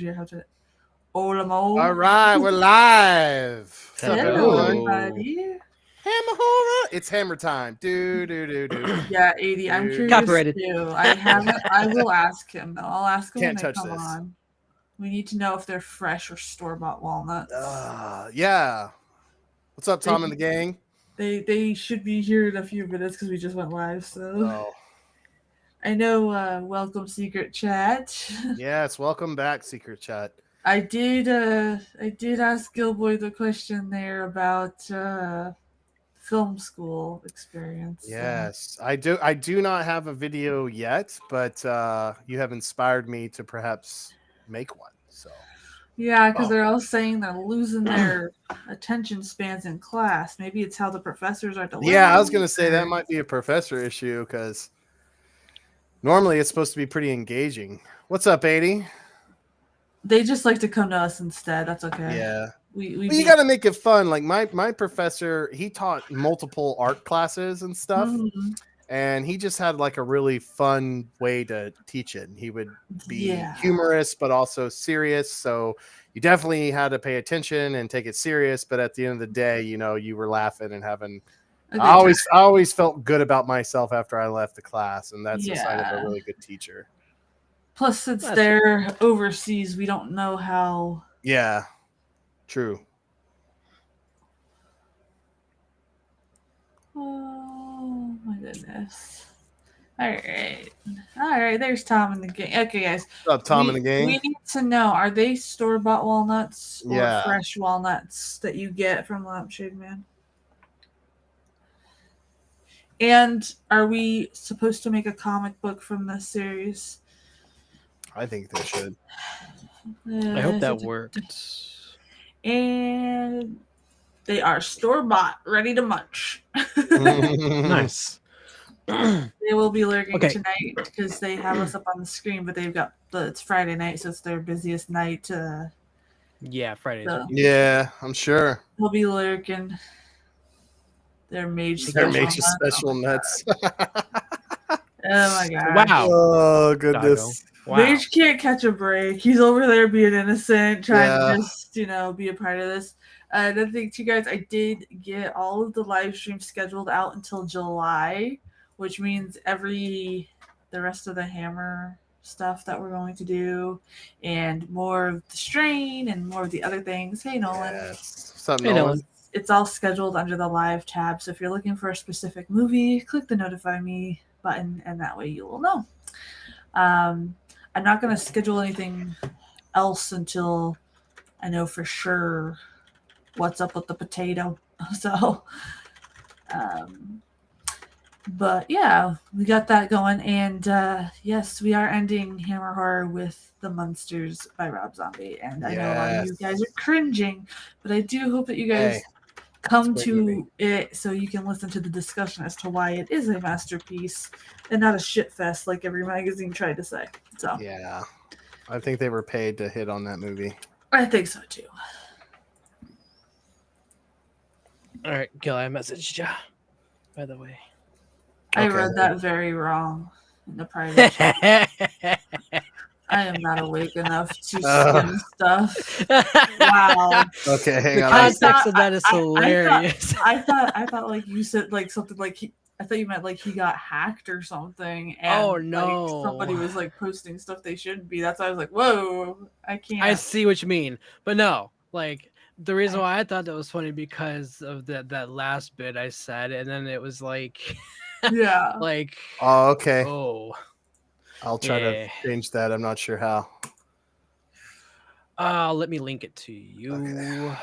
you have to. Olamo. All right, we're live. What's up, Hello, everyone? everybody. Hammer horror. It's hammer time. Do. Yeah, 80. I'm Dude. curious Copyrighted. too. I haven't. I will ask him though. I'll ask him Can't when they touch come this. on. We need to know if they're fresh or store-bought walnuts. Yeah. What's up, Tom and the gang? They should be here in a few minutes because we just went live. So Oh, I know. Welcome, secret chat. yes. Welcome back, Secret Chat. I did ask Gill-boy the question there about film school experience. Yes, I do. I do not have a video yet, but you have inspired me to perhaps make one. So Yeah, because they're all saying they're losing their attention spans in class. Maybe it's how the professors are delivering. yeah, I was gonna say that might be a professor issue because normally it's supposed to be pretty engaging. What's up, 80? They just like to come to us instead. That's okay. Yeah. We Well, you got to make it fun. Like my professor, he taught multiple art classes and stuff, and he just had like a really fun way to teach it. And he would be humorous, but also serious. So you definitely had to pay attention and take it serious. But at the end of the day, you know, you were laughing and having. I always felt good about myself after I left the class, and that's a sign of a really good teacher. Plus, since they're overseas, we don't know how. Yeah. True. Oh my goodness! All right. There's Tom and the gang. Okay, guys. What's up, Tom and the gang? We need to know: are they store-bought walnuts or fresh walnuts that you get from Lampshade Man? And are we supposed to make a comic book from this series? I think they should. I hope that worked. And they are store-bought, ready to munch. Nice. They will be lurking tonight because they have us up on the screen, but they've got it's Friday night, so it's their busiest night. Yeah, Fridays. So yeah, I'm sure. They'll be lurking. They're mage special nuts. Oh my god! Wow! Oh goodness! Wow. Mage can't catch a break. He's over there being innocent, trying to just be a part of this. Another thing, too, guys, I did get all of the live streams scheduled out until July, which means the rest of the Hammer stuff that we're going to do, and more of the strain and more of the other things. Hey, Nolan. Yes. What's up, Nolan? It's all scheduled under the live tab. So if you're looking for a specific movie, click the notify me button, and that way you will know. I'm not going to schedule anything else until I know for sure what's up with the potato. So, but yeah, we got that going. And yes, we are ending Hammer Horror with The Monsters by Rob Zombie. And I know a lot of you guys are cringing, but I do hope that you guys come to it so you can listen to the discussion as to why it is a masterpiece and not a shit fest like every magazine tried to say. So yeah, I think they were paid to hit on that movie. I think so too. All right, Gil, I messaged you, by the way. I read that very wrong in the private chat. I am not awake enough to skim stuff. Wow. Okay, hang on. The context of that is hilarious. I thought like you said like something like I thought you meant like he got hacked or something. And, oh no! Like, somebody was like posting stuff they shouldn't be. That's why I was like, whoa, I can't. I see what you mean, but no, like the reason why I thought that was funny because of that last bit I said, and then it was like, yeah, like okay. Oh. I'll try to change that. I'm not sure how. Let me link it to you. Okay.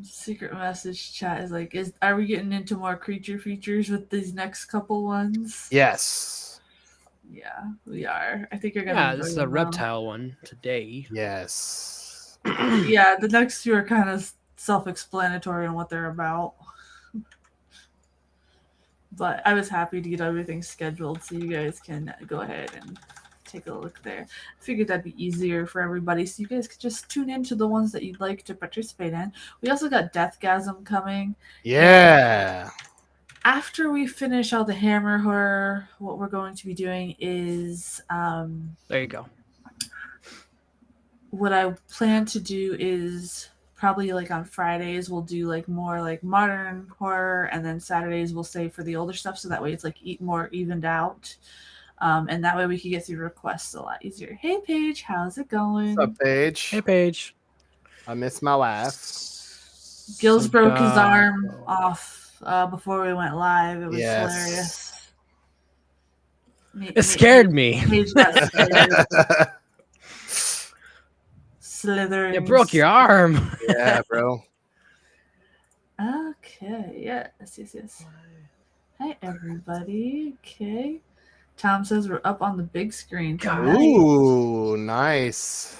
Secret message chat is like, are we getting into more creature features with these next couple ones? Yes. Yeah, we are. I think you're gonna. Yeah, this is a reptile one today. Yes. Yeah, the next two are kind of self-explanatory on what they're about. But I was happy to get everything scheduled so you guys can go ahead and take a look there. I figured that'd be easier for everybody so you guys could just tune into the ones that you'd like to participate in. We also got Deathgasm coming. Yeah. After we finish all the Hammer Horror, what we're going to be doing is... there you go. what I plan to do is probably like on Fridays we'll do like more like modern horror, and then Saturdays we'll save for the older stuff, so that way it's like more evened out. And that way we can get through requests a lot easier. Hey Paige, how's it going? What's up, Paige? Hey, Paige. I miss my wife. Gills broke his arm off before we went live. It was hilarious. It scared me. Paige got scared. Slithering. You broke your arm. Yeah, bro. Okay. Yes. Hi, everybody. Okay. Tom says we're up on the big screen tonight. Ooh, nice.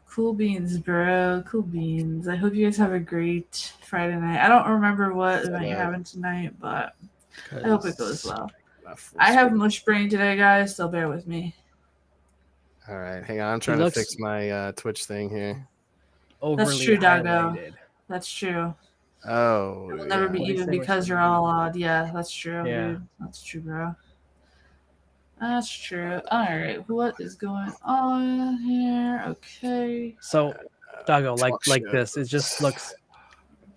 Cool beans, bro. Cool beans. I hope you guys have a great Friday night. I don't remember what event you're having tonight, but I hope it goes well. I have mush brain today, guys, so bear with me. All right, hang on. I'm trying to fix my Twitch thing here. That's true, Doggo. That's true. Oh, it'll never be even because you're all odd. Yeah, that's true, dude. That's true, bro. That's true. All right, what is going on here? Okay. So, Doggo, like this, it just looks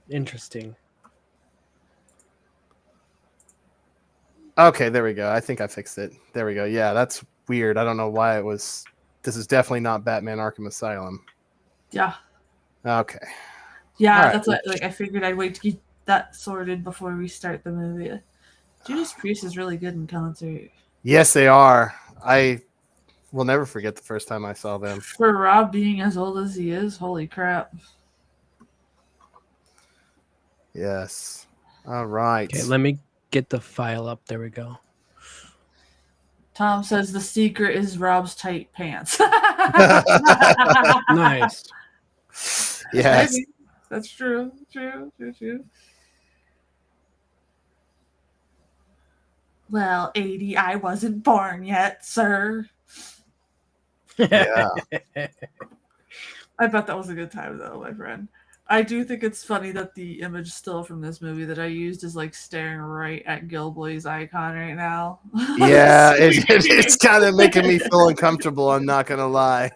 interesting. Okay, there we go. I think I fixed it. There we go. Yeah, that's weird. I don't know why it was. This is definitely not Batman Arkham Asylum. Yeah. Okay. Yeah, that's what. Like, I figured I'd wait to get that sorted before we start the movie. Judas Priest is really good in concert. Yes, they are. I will never forget the first time I saw them. For Rob being as old as he is, holy crap. Yes. All right. Okay, let me get the file up. There we go. Tom says the secret is Rob's tight pants. Nice. Yes. Maybe. That's true. True. Well, 80, I wasn't born yet, sir. Yeah. I bet that was a good time, though, my friend. I do think it's funny that the image still from this movie that I used is like staring right at Gill-boy's icon right now. Yeah, it's kind of making me feel uncomfortable. I'm not gonna lie.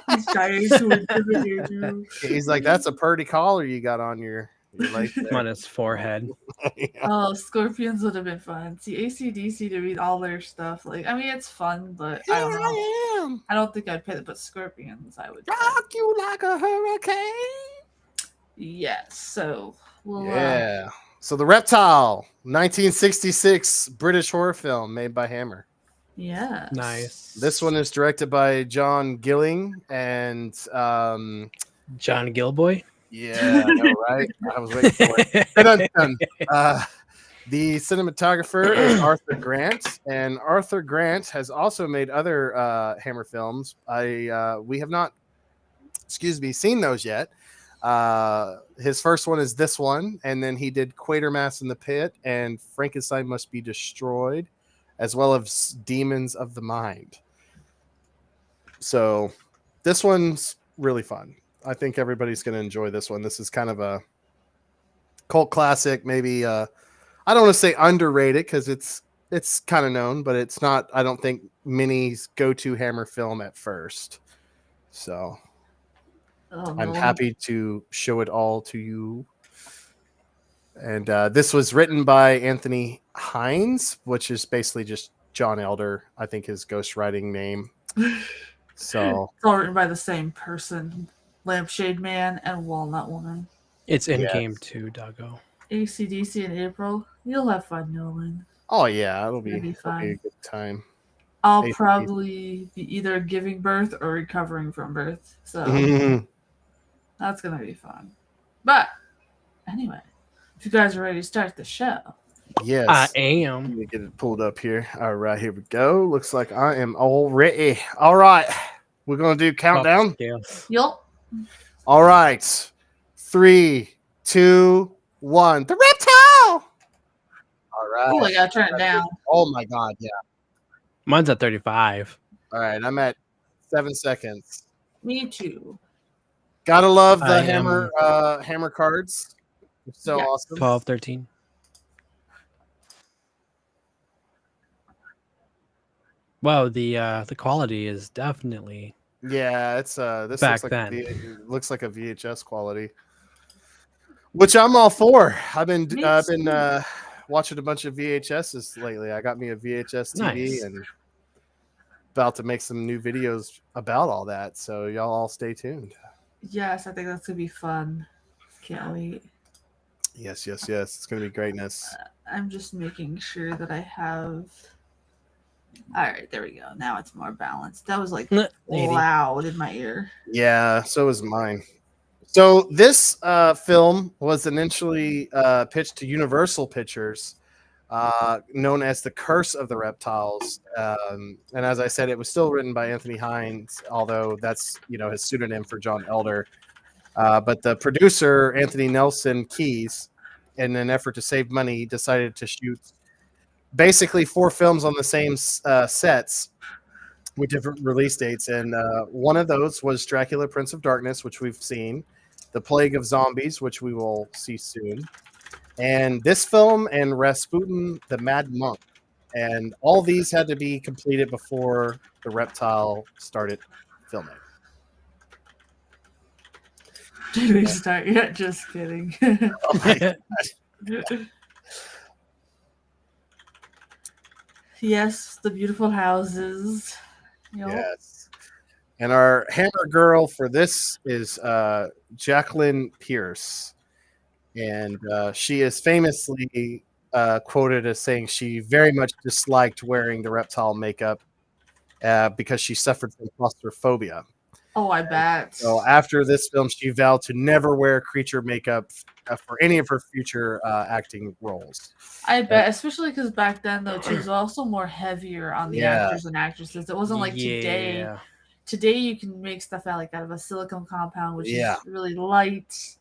He's trying to intimidate you. He's like, "That's a pretty collar you got on your leg there." On his forehead. Yeah. Oh, Scorpions would have been fun. See, AC/DC to read all their stuff. Like, I mean, it's fun, but I don't know. I don't think I'd pay it, but Scorpions, I would rock you like a hurricane. Yes, so we'll. Yeah. So the Reptile, 1966 British horror film made by Hammer. Yeah. Nice. This one is directed by John Gilling and John Gill-boy. Yeah, I know, right? I was waiting for it. The cinematographer is Arthur Grant, and Arthur Grant has also made other Hammer films. We have not, seen those yet. His first one is this one, and then he did Quatermass in the Pit and Frankenstein Must Be Destroyed, as well as Demons of the Mind. So this one's really fun. I think everybody's going to enjoy this one. This is kind of a cult classic, maybe. I don't want to say underrated because it's kind of known, but it's not. I don't think many's go-to Hammer film at first. So I'm happy to show it all to you. And this was written by Anthony Hines, which is basically just John Elder. I think his ghostwriting name. So it's all written by the same person. Lampshade Man and Walnut Woman. It's in game too, Doggo. AC/DC in April. You'll have fun, Nolan. Oh yeah, it'll be fun. It'll be a good time. I'll probably be either giving birth or recovering from birth, so that's gonna be fun. But anyway, if you guys are ready to start the show, yes, I am. Let me get it pulled up here. All right, here we go. Looks like I am all ready. All right, we're gonna do countdown. Yup. All right, 3, 2, 1. The Reptile. All right. Oh, I gotta turn it down. Oh my God, yeah. Mine's at 35. All right, I'm at 7 seconds. Me too. Gotta love the hammer cards. It's so awesome. 12, 13. Wow, the quality is definitely Yeah, it's this Back looks like a VHS quality, which I'm all for. I've been watching a bunch of VHSs lately. I got me a VHS TV and about to make some new videos about all that. So y'all all stay tuned. Yes, I think that's gonna be fun. Can't wait. Yes. It's gonna be greatness. I'm just making sure that I have. All right, there we go. Now it's more balanced. That was like loud in my ear. Yeah, so was mine. So this film was initially pitched to Universal Pictures, known as The Curse of the Reptiles. And as I said, it was still written by Anthony Hines, although that's his pseudonym for John Elder. But the producer, Anthony Nelson Keys, in an effort to save money, decided to shoot basically 4 films on the same sets with different release dates. And one of those was Dracula, Prince of Darkness, which we've seen, The Plague of Zombies, which we will see soon, and this film and Rasputin, the Mad Monk. And all these had to be completed before the Reptile started filming. Did we start yet? Just kidding. Yes, the beautiful houses. Yep. Yes. And our hammer girl for this is Jacqueline Pierce. And she is famously quoted as saying she very much disliked wearing the reptile makeup because she suffered from claustrophobia. Oh, I bet. So after this film, she vowed to never wear creature makeup for any of her future acting roles. I bet, especially because back then, though, she was also more heavier on the actors and actresses. It wasn't like today. Today, you can make stuff out of a silicone compound, which is really light.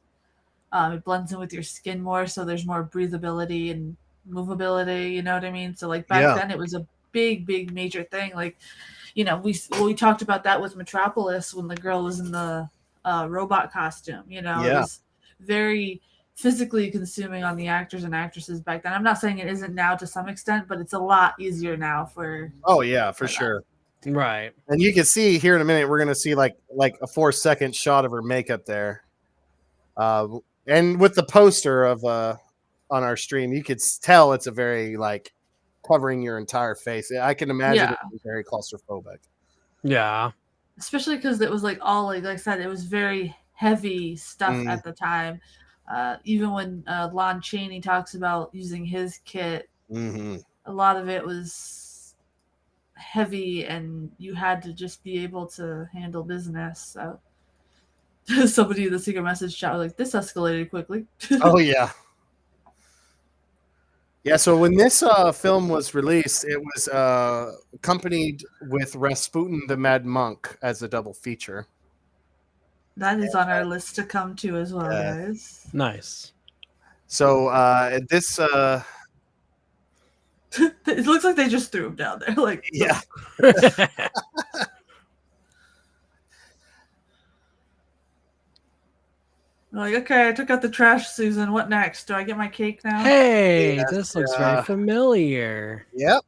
It blends in with your skin more, so there's more breathability and movability. You know what I mean? So, back then, it was a big major thing. We talked about that with Metropolis when the girl was in the robot costume. It was very physically consuming on the actors and actresses back then. I'm not saying it isn't now to some extent, but it's a lot easier now for. Oh yeah, for sure. Right. And you can see here in a minute, we're going to see like a 4-second shot of her makeup there. And with the poster of on our stream, you could tell it's a very covering your entire face. I can imagine it was very claustrophobic. Yeah. Especially because it was all like I said, it was very heavy stuff at the time. Even when Lon Chaney talks about using his kit, a lot of it was heavy, and you had to just be able to handle business. So somebody in the secret message chat was like, "This escalated quickly." Oh yeah. Yeah, so when this film was released, it was accompanied with Rasputin the Mad Monk as a double feature. That is on our list to come to as well, guys. Nice. So this... it looks like they just threw him down there. Yeah. Okay, I took out the trash, Susan. What next? Do I get my cake now? Hey, this looks very familiar. Yep.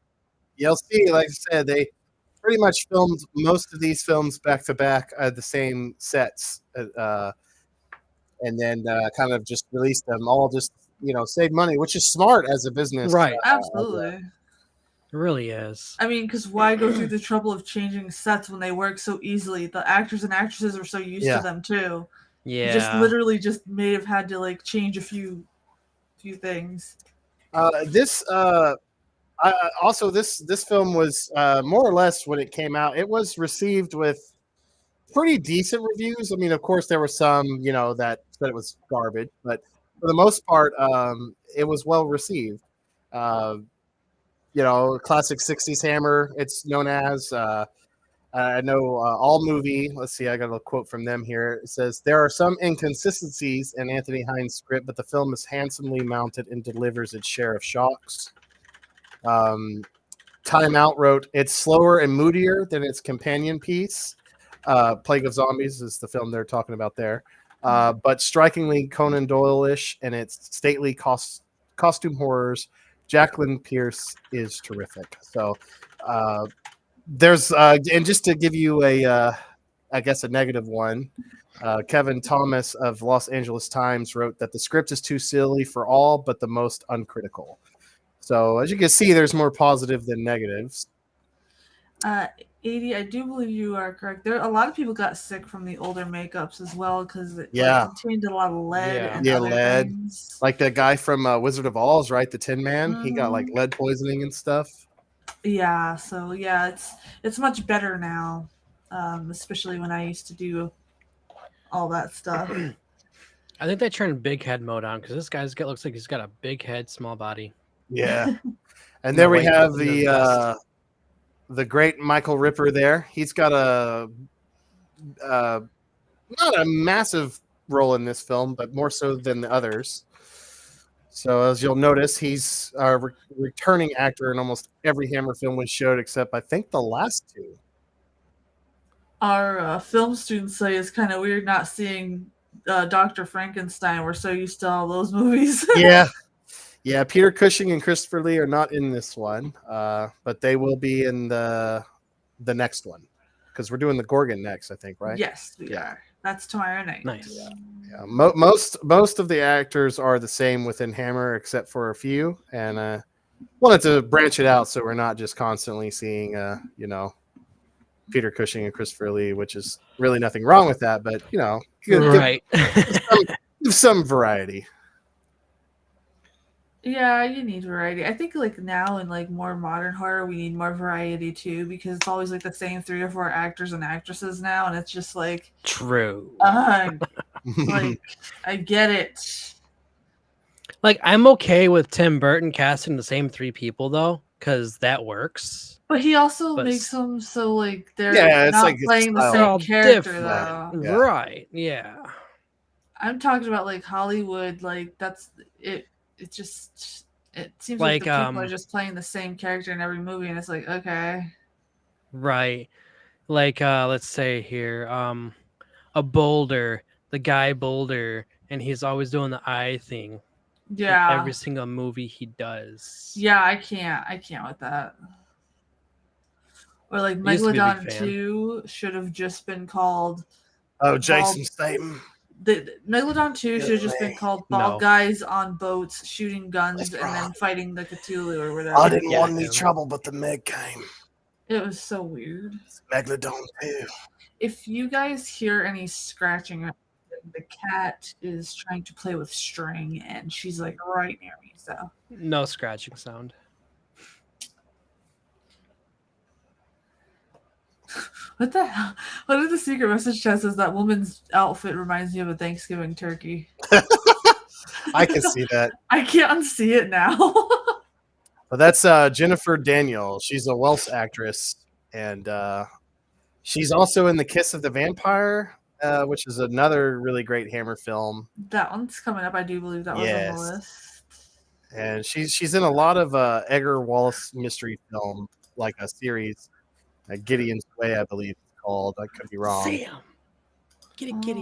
You'll see, like I said, they pretty much filmed most of these films back to back at the same sets. And then kind of just released them all just, save money, which is smart as a business. Right. Absolutely. It really is. I mean, because why go through the trouble of changing sets when they work so easily? The actors and actresses were so used to them, too. Yeah. You just literally may have had to change a few things. This film was more or less when it came out. It was received with pretty decent reviews. I mean, of course, there were some that said it was garbage, but for the most part, it was well received. Classic 60s Hammer. It's known as. I know All Movie. Let's see. I got a quote from them here. It says, "There are some inconsistencies in Anthony Hines' script, but the film is handsomely mounted and delivers its share of shocks." Time Out wrote, "It's slower and moodier than its companion piece. Plague of Zombies" is the film they're talking about there. But strikingly Conan Doyle-ish in its stately costume horrors. Jacqueline Pierce is terrific. So there's and just to give you a I guess a negative one. Kevin Thomas of Los Angeles Times wrote that the script is too silly for all, but the most uncritical. So as you can see, there's more positive than negatives. 80, I do believe you are correct. There, a lot of people got sick from the older makeups as well because it contained a lot of lead and other things. Like the guy from Wizard of Oz, right? The Tin Man. He got like lead poisoning and stuff. Yeah, so yeah, it's much better now, especially when I used to do all that stuff. I think they turned big head mode on because this guy's looks like he's got a big head, small body. Yeah, and there we have the great Michael Ripper. There, he's got a not a massive role in this film, but more so than the others. So as you'll notice, he's a returning actor in almost every Hammer film we showed, except I think the last two. Our film students say it's kind of weird not seeing Dr. Frankenstein. We're so used to all those movies. Yeah. Peter Cushing and Christopher Lee are not in this one, but they will be in the next one because we're doing the Gorgon next, I think, right? Yes, we are. That's tomorrow night. Nice. Yeah. Most of the actors are the same within Hammer, except for a few, and wanted to branch it out so we're not just constantly seeing, Peter Cushing and Christopher Lee, which is really nothing wrong with that, but right. give some variety. Yeah, you need variety. I think like now in like more modern horror, we need more variety too, because it's always like the same 3 or 4 actors and actresses now, and it's just like true. Like I get it. Like I'm okay with Tim Burton casting the same 3 people though, because that works. But he also makes them so like they're not like playing the same character though. Yeah. Right? Yeah. I'm talking about like Hollywood, like that's it. It just seems like the people are just playing the same character in every movie, and it's like okay, right? Like let's say here, a Boulder, the guy Boulder, and he's always doing the eye thing. Yeah, in every single movie he does. Yeah, I can't with that. Or like Megalodon 2 should have just been called. Oh, Jason Statham. The Megalodon 2 should have just been called Bald Guys on Boats Shooting Guns and then fighting the Cthulhu or whatever. I didn't want any trouble, but the Meg came. It was so weird. Megalodon 2. If you guys hear any scratching, the cat is trying to play with string and she's like right near me, so. No scratching sound. What the hell? What if the secret message chat says that woman's outfit reminds me of a Thanksgiving turkey? I can see that. I can't unsee it now. But that's Jennifer Daniel. She's a Welsh actress, and she's also in The Kiss of the Vampire, which is another really great Hammer film. That one's coming up. I do believe that was on the list. And she's in a lot of Edgar Wallace mystery film, like a series. Gideon's Way, I believe it's called. I could be wrong. Sam. Kitty.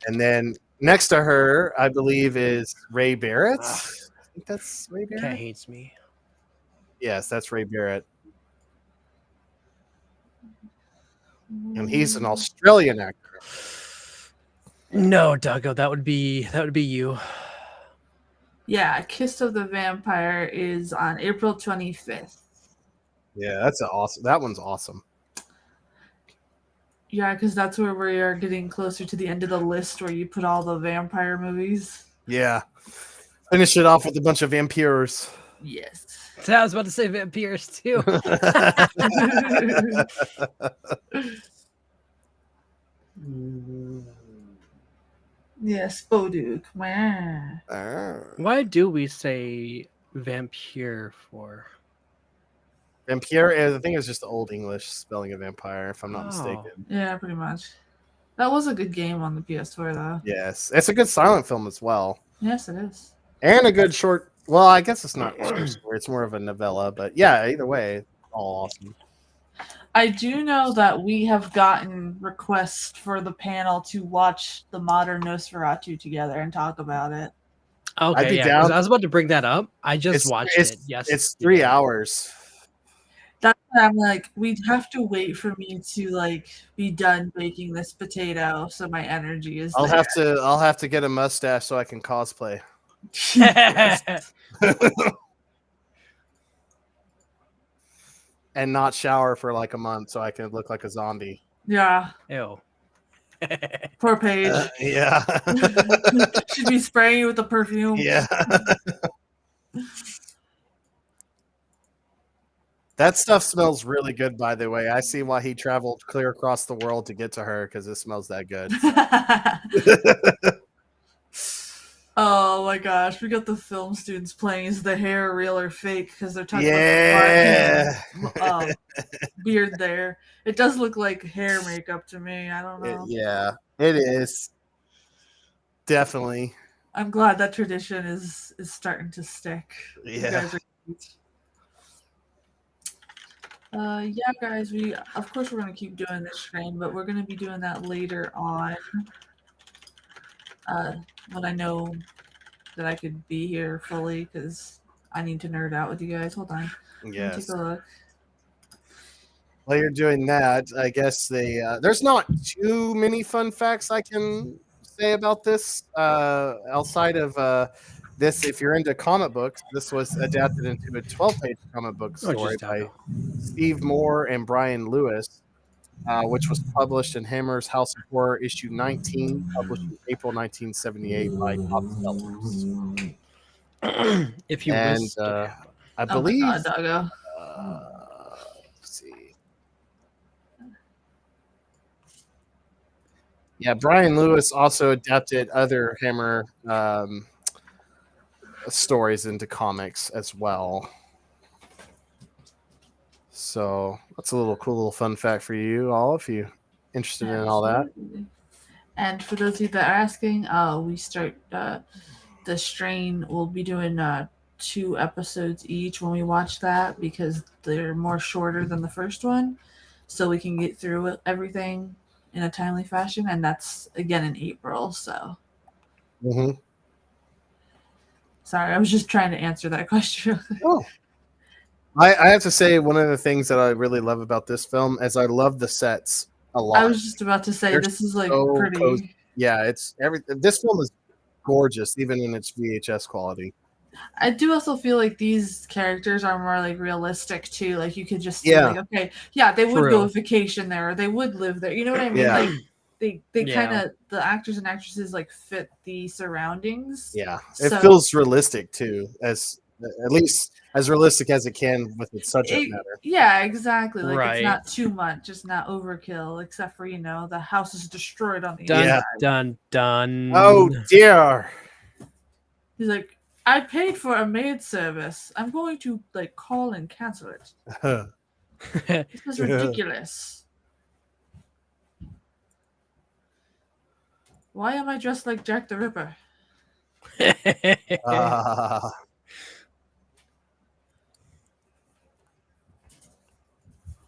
And then next to her, I believe, is Ray Barrett. I think that's Ray Barrett. Cat hates me. Yes, that's Ray Barrett. And he's an Australian actor. No, Duggo, that would be you. Yeah, Kiss of the Vampire is on April 25th. Yeah, that's awesome. That one's awesome. Yeah, because that's where we are getting closer to the end of the list where you put all the vampire movies. Yeah. Finish it off with a bunch of vampires. Yes. So I was about to say vampires too. Yes, Boduk. Why do we say vampire for? Vampire, I think it's just the Old English spelling of vampire, if I'm not mistaken. Yeah, pretty much. That was a good game on the PS4, though. Yes. It's a good silent film as well. Yes, it is. And a good short... Well, I guess it's not a short story. It's more of a novella. But yeah, either way, all awesome. I do know that we have gotten requests for the panel to watch the modern Nosferatu together and talk about it. Okay, yeah. I was about to bring that up. I just watched it. Yes. It's 3 hours. That's why I'm like, we'd have to wait for me to like be done baking this potato, so my energy is there. I'll have to get a mustache so I can cosplay. Jesus. And not shower for like a month so I can look like a zombie. Yeah. Ew. Poor Paige. Yeah. She'd be spraying you with the perfume. Yeah. That stuff smells really good, by the way. I see why he traveled clear across the world to get to her, because it smells that good. Oh my gosh, we got the film students playing. Is the hair real or fake? Because they're talking Yeah. about the beard there. It does look like hair makeup to me. I don't know. Yeah, it is. Definitely. I'm glad that tradition is starting to stick. You Yeah. guys are great. Yeah, guys, of course we're gonna keep doing this stream, but we're gonna be doing that later on. When I know that I could be here fully, because I need to nerd out with you guys. Hold on. Let me take a look. While you're doing that, I guess there's not too many fun facts I can say about this outside of this. If you're into comic books, this was adapted into a 12-page comic book story by Steve Moore and Brian Lewis, which was published in Hammer's House of Horror issue 19, published in April 1978 by Top Sellers. If you And whisked it. I believe, oh my God, doggo. let's see. Yeah, Brian Lewis also adapted other Hammer stories into comics as well. So that's a cool little fun fact for you all, if you're interested in all that. And for those of you that are asking, we start the strain. We'll be doing 2 episodes each when we watch that, because they're more shorter than the first one, so we can get through everything in a timely fashion, and that's again in April. So, sorry, I was just trying to answer that question. Oh, I have to say, one of the things that I really love about this film is I love the sets a lot. I was just about to say, this is like so pretty. cozy. Yeah, this film is gorgeous, even in its VHS quality. I do also feel like these characters are more like realistic too. Like you could just see, like, okay, yeah, they would go on vacation there, or they would live there. You know what I mean? Yeah. Like they kind of, the actors and actresses like fit the surroundings. Yeah, it feels realistic too, at least as realistic as it can with its subject matter. Yeah, exactly. Like it's not too much, it's not overkill, except for the house is destroyed on the inside. Dun. Oh dear. He's like, I paid for a maid service. I'm going to like call and cancel it. This is ridiculous. Why am I dressed like Jack the Ripper?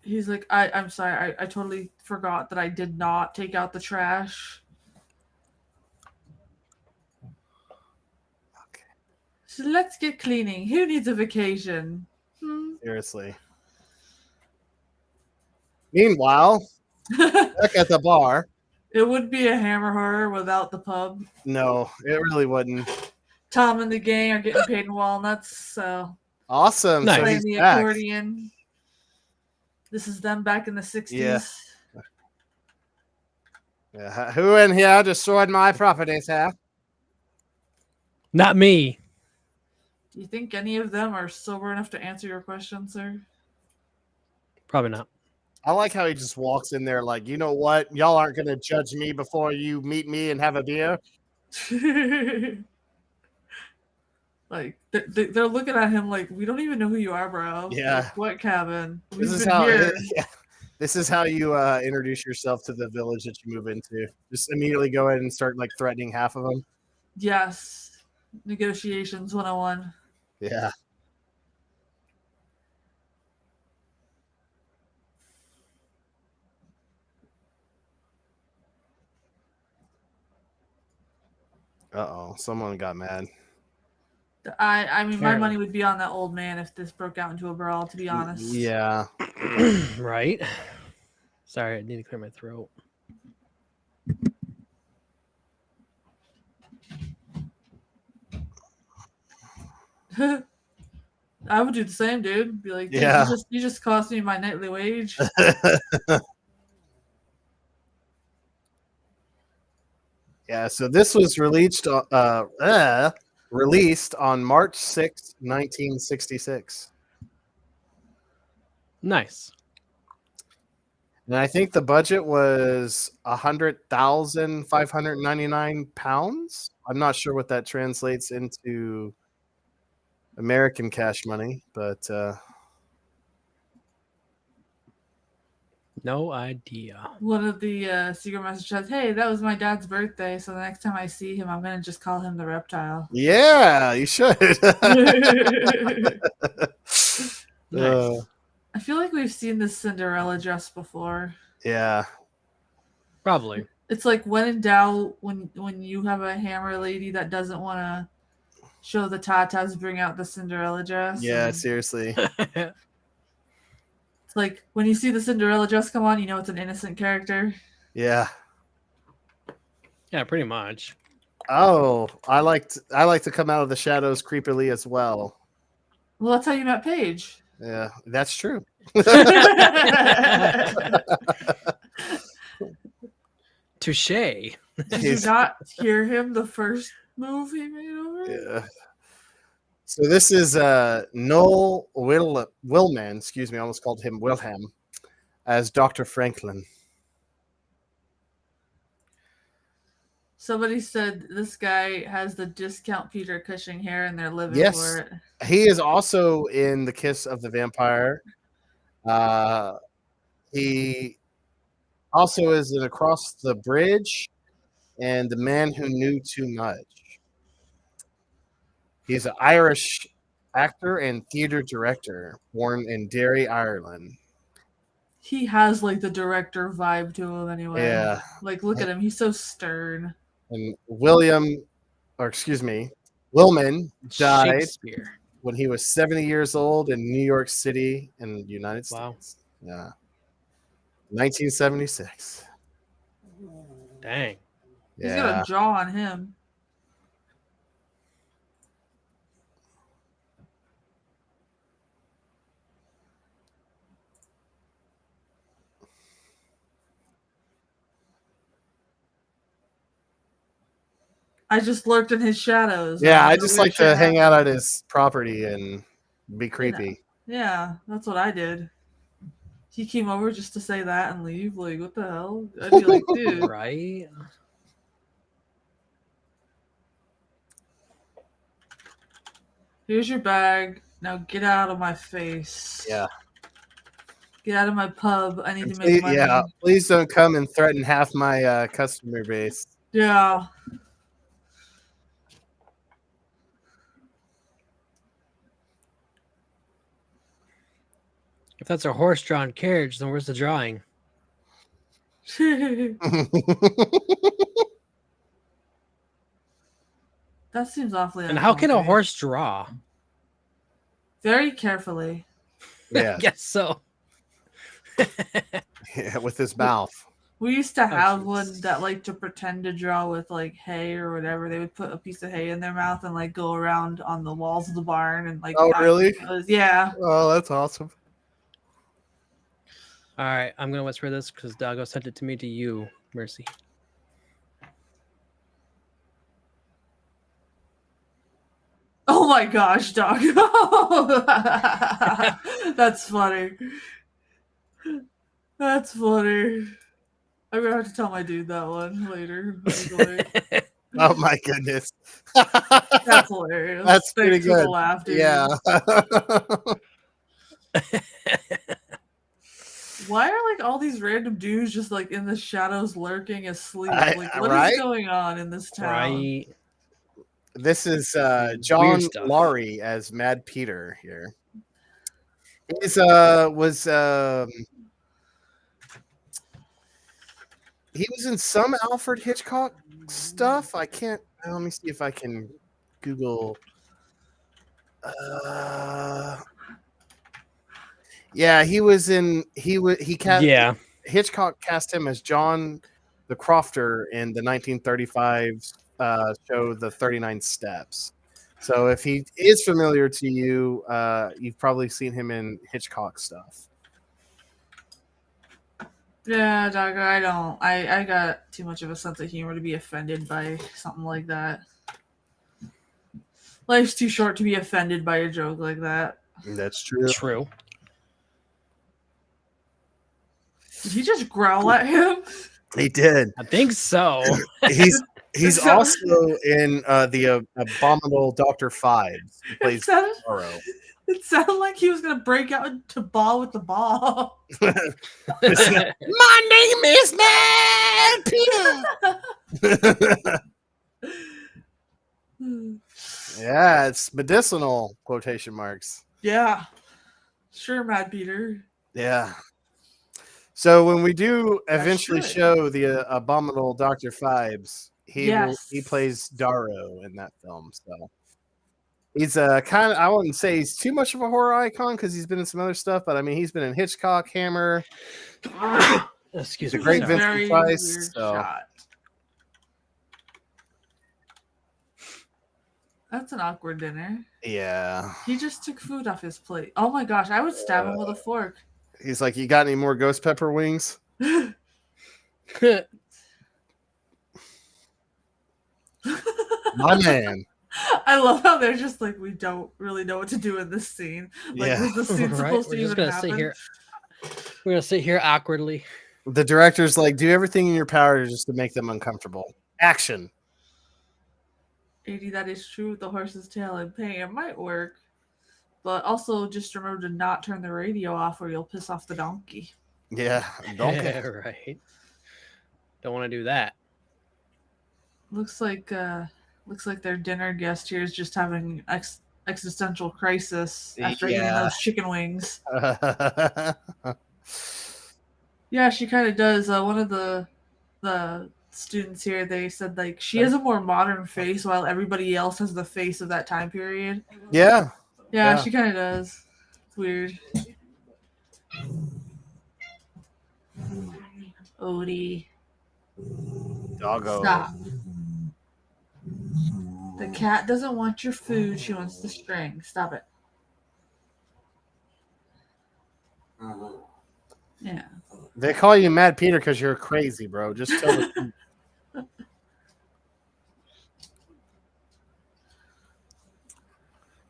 He's like, I'm sorry, I totally forgot that I did not take out the trash. Okay. So let's get cleaning. Who needs a vacation? Seriously. Meanwhile, back at the bar. It would be a Hammer horror without the pub. No, it really wouldn't. Tom and the gang are getting paid in walnuts, so awesome. Nice. Playing the accordion. This is them back in the 60s. Yeah. Who in here destroyed my property, sir? Not me. Do you think any of them are sober enough to answer your question, sir? Probably not. I like how he just walks in there like, you know what? Y'all aren't going to judge me before you meet me and have a beer. Like, they're looking at him like, we don't even know who you are, bro. Yeah. Like, what cabin? This is how you introduce yourself to the village that you move into. Just immediately go ahead and start like threatening half of them. Yes. Negotiations 101. Yeah. Uh-oh, someone got mad. I mean, my money would be on that old man if this broke out into a brawl, to be honest. Yeah. Right. Sorry, I need to clear my throat. I would do the same, dude. Be like, dude, Yeah. you just cost me my nightly wage. Yeah, so this was released on March 6, 1966. Nice. And I think the budget was 100,599 pounds. I'm not sure what that translates into American cash money, but no idea. One of the secret messages says, "Hey, that was my dad's birthday, so the next time I see him, I'm gonna just call him the Reptile." Yeah, you should. Nice. I feel like we've seen this Cinderella dress before. Yeah, probably. It's like when in doubt, when you have a hammer lady that doesn't want to show the tatas, bring out the Cinderella dress. Yeah, seriously. It's like when you see the Cinderella dress come on, you know it's an innocent character. Yeah. Yeah, pretty much. Oh, I like to come out of the shadows creepily as well. Well, that's how you met Paige. Yeah, that's true. Touche. Did you not hear him the first move he made over? Yeah. So this is Noel Willman, excuse me, I almost called him Wilhelm, as Dr. Franklin. Somebody said this guy has the discount Peter Cushing hair and they're living for it. He is also in The Kiss of the Vampire. He also is in Across the Bridge and The Man Who Knew Too Much. He's an Irish actor and theater director born in Derry, Ireland. He has like the director vibe to him anyway. Yeah. Like, look at him. He's so stern. And Willman died when he was 70 years old in New York City in the United States. Yeah. 1976. Dang. He's got a jaw on him. I just lurked in his shadows. Yeah, I just like to hang out at his property and be creepy. Yeah, that's what I did. He came over just to say that and leave. Like, what the hell? I'd be like, dude. Right? Here's your bag. Now get out of my face. Yeah. Get out of my pub. I need to make money. Yeah, please don't come and threaten half my customer base. Yeah. If that's a horse-drawn carriage, then where's the drawing? That seems awfully. And how can a horse draw? Very carefully. Yeah. I guess so. Yeah, with his mouth. We used to have one that liked to pretend to draw with like hay or whatever. They would put a piece of hay in their mouth and like go around on the walls of the barn and like. Oh, really? Yeah. Oh, that's awesome. All right, I'm gonna whisper this because Doggo sent it to me to you, Mercy. Oh my gosh, Doggo! That's funny. That's funny. I'm gonna have to tell my dude that one later. Oh my goodness. That's hilarious. That's pretty good. Laugh, dude. Yeah. Why are like all these random dudes just like in the shadows lurking asleep? Like what is going on in this town? Right. This is John Laurie as Mad Peter here. He's he was in some Alfred Hitchcock stuff. I can't. Let me see if I can Google Yeah, he was in. He cast. Yeah. Hitchcock cast him as John the Crofter in the 1935 show The 39 Steps. So if he is familiar to you, you've probably seen him in Hitchcock stuff. Yeah, Dogger, I don't. I got too much of a sense of humor to be offended by something like that. Life's too short to be offended by a joke like that. That's true. True. Did he just growl at him? He did. I think so. He's also in the Abominable Dr. Fives. He plays Zorro. It sounded like he was gonna break out into ball with the ball. My name is Mad Peter. Yeah, it's medicinal, quotation marks. Yeah. Sure, Mad Peter. Yeah. So when we do eventually show the Abominable Dr. Fives, he plays Darrow in that film. So he's kind of, I wouldn't say he's too much of a horror icon because he's been in some other stuff, but I mean he's been in Hitchcock, Hammer. Excuse me. Great Vincent Price. So. That's an awkward dinner. Yeah. He just took food off his plate. Oh my gosh, I would stab him with a fork. He's like, you got any more ghost pepper wings? My man. I love how they're just like, we don't really know what to do in this scene. Like, was the scene supposed to even happen? We're gonna sit here awkwardly. The director's like, do everything in your power just to make them uncomfortable. Action. 80, that is true. The horse's tail and pain, it might work. But also just remember to not turn the radio off or you'll piss off the donkey. Yeah, donkey. Yeah, right. Don't want to do that. Looks like their dinner guest here is just having existential crisis after eating those chicken wings. Yeah, she kind of does. One of the students here, they said like she has a more modern face while everybody else has the face of that time period. Yeah. Yeah, she kind of does. It's weird. Odie. Doggo. Stop. The cat doesn't want your food. She wants the string. Stop it. Yeah. They call you Mad Peter because you're crazy, bro. Just tell the truth.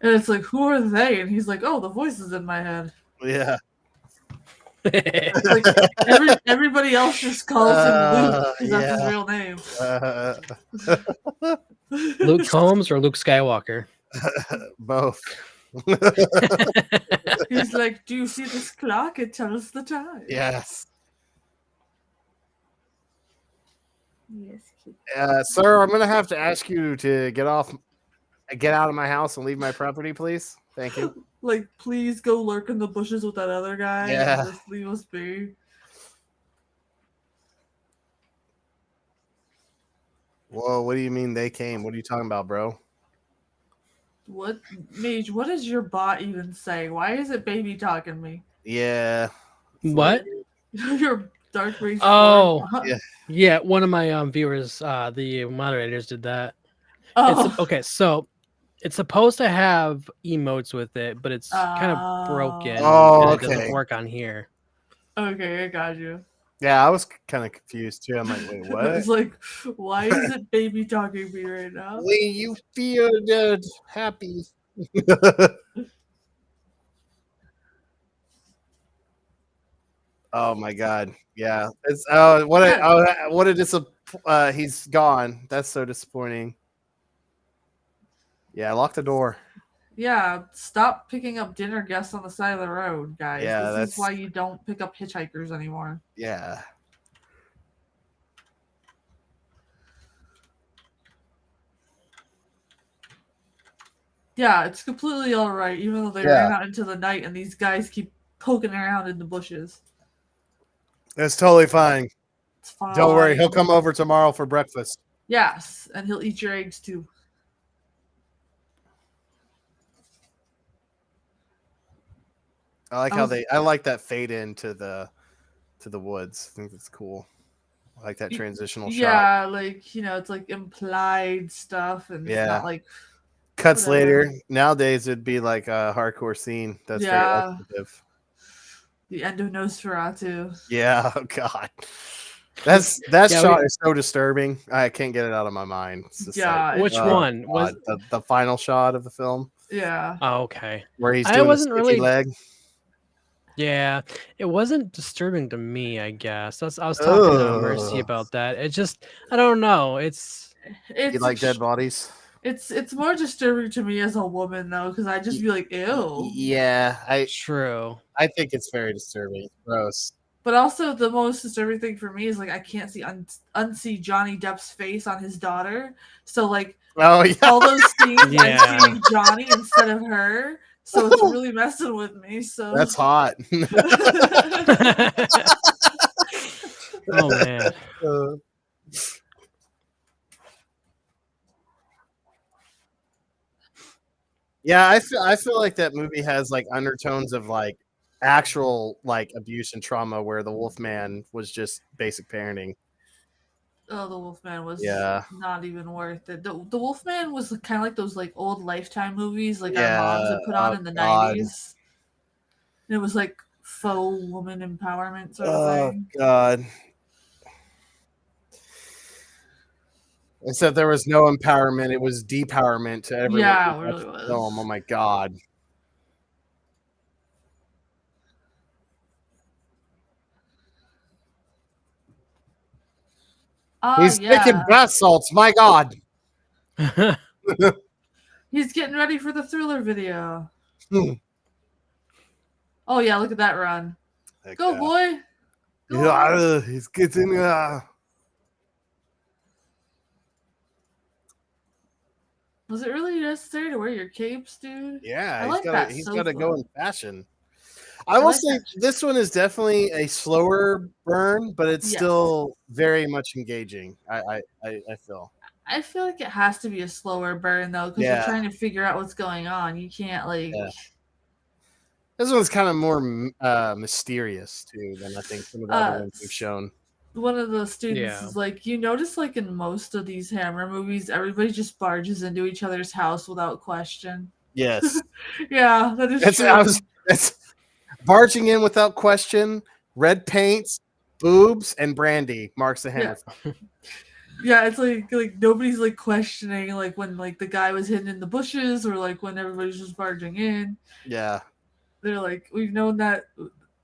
And it's like, who are they? And he's like, oh, the voices in my head. Yeah. Like everybody else just calls him Luke because that's his real name. Luke Combs or Luke Skywalker? Both. He's like, do you see this clock? It tells the time. Yes. Yes. Sir, I'm going to have to ask you to get out of my house and leave my property, please. Thank you. Like, please go lurk in the bushes with that other guy. Yeah. And just leave us be. Whoa, what do you mean they came? What are you talking about, bro? What, Mage, what does your bot even say? Why is it baby talking me? Yeah. What? Your dark race. Oh. Yeah. Yeah, one of my viewers, the moderators did that. Oh. Okay, so it's supposed to have emotes with it, but it's kind of broken. Oh, and it doesn't work on here. Okay, I got you. Yeah, I was kind of confused too. I'm like, wait, what? It's like, why is it baby talking me right now? When you feel happy. Oh my god. Yeah. It's what a he's gone. That's so disappointing. Yeah, lock the door. Yeah, stop picking up dinner guests on the side of the road, guys. Yeah, this is why you don't pick up hitchhikers anymore. Yeah. Yeah, it's completely all right, even though they ran out into the night and these guys keep poking around in the bushes. It's totally fine. It's fine. Don't worry, he'll come over tomorrow for breakfast. Yes, and he'll eat your eggs too. I like that fade into the woods. I think that's cool. I like that transitional shot. Yeah, like it's like implied stuff, and it's not like cuts whatever. later. Nowadays, it'd be like a hardcore scene. That's very expletive. The end of Nosferatu. Yeah, oh god. That shot is so disturbing. I can't get it out of my mind. It's just which one was the final shot of the film? Yeah. Oh, okay. Where he's doing the sticky leg. Yeah, it wasn't disturbing to me. I guess I was talking to Mercy about that. It just I don't know. It's you like dead bodies. It's more disturbing to me as a woman though, because I just be like, ew. Yeah, true. I think it's very disturbing. It's gross. But also, the most disturbing thing for me is like I can't unsee Johnny Depp's face on his daughter. So like, all those scenes, I'm seeing Johnny instead of her. So it's really messing with me. So that's hot. Oh man. Yeah, I feel like that movie has like undertones of like actual like abuse and trauma, where the Wolfman was just basic parenting. Oh, the Wolfman was not even worth it. The Wolfman was kind of like those like old Lifetime movies, like our moms would put on in the 90s. And it was like faux woman empowerment sort of thing. Oh god. Except there was no empowerment; it was depowerment to everyone. Yeah, it really was. Film. Oh my god! He's taking bath salts. My god! He's getting ready for the Thriller video. Oh yeah, look at that run! Go boy! Go he's getting. Was it really necessary to wear your capes, dude? Yeah, he's so got to go in fashion. I will say this one is definitely a slower burn, but it's still very much engaging. I feel. I feel like it has to be a slower burn though, because you're trying to figure out what's going on. You can't like. Yeah. This one's kind of more mysterious too than I think some of the other ones we've shown. One of the students is like, you notice like in most of these Hammer movies, everybody just barges into each other's house without question. Yes. Yeah, that is true. It's barging in without question, red paints, boobs, and brandy marks the Hammer film. Yeah, it's like nobody's like questioning like when like the guy was hidden in the bushes or like when everybody's just barging in. Yeah. They're like, we've known that.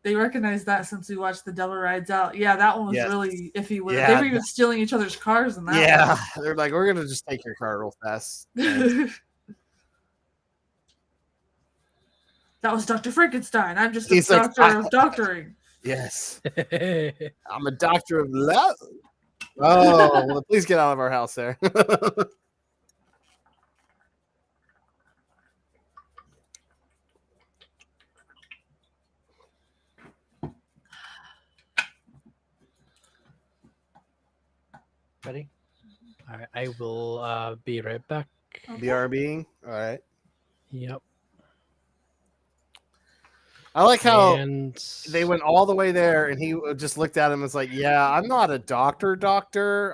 They recognized that since we watched The Devil Rides Out. Yeah, that one was really iffy. They were even stealing each other's cars in that. Yeah, they're like, we're gonna just take your car real fast. That was Dr. Frankenstein. I'm just a doctor of doctoring. Yes, I'm a doctor of love. Oh, well, please get out of our house there. Ready? All right, I will be right back. BRBing? All right. Yep. I like how they went all the way there, and he just looked at him and was like, "Yeah, I'm not a doctor.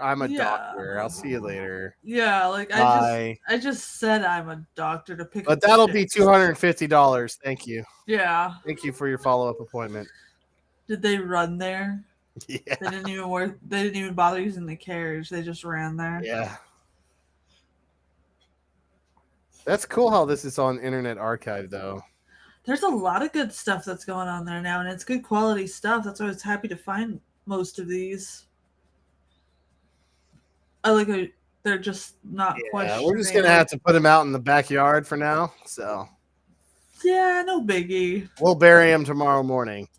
I'm a doctor. I'll see you later." Yeah, like I just said I'm a doctor to pick. But that'll be $250. Thank you. Yeah. Thank you for your follow-up appointment. Did they run there? Yeah. They didn't even bother using the carriage. They just ran there. Yeah. That's cool how this is on Internet Archive, though. There's a lot of good stuff that's going on there now, and it's good quality stuff. That's why I was happy to find most of these. I like it. They're just not questioning. We're just going to have to put them out in the backyard for now, so. Yeah, no biggie. We'll bury them tomorrow morning.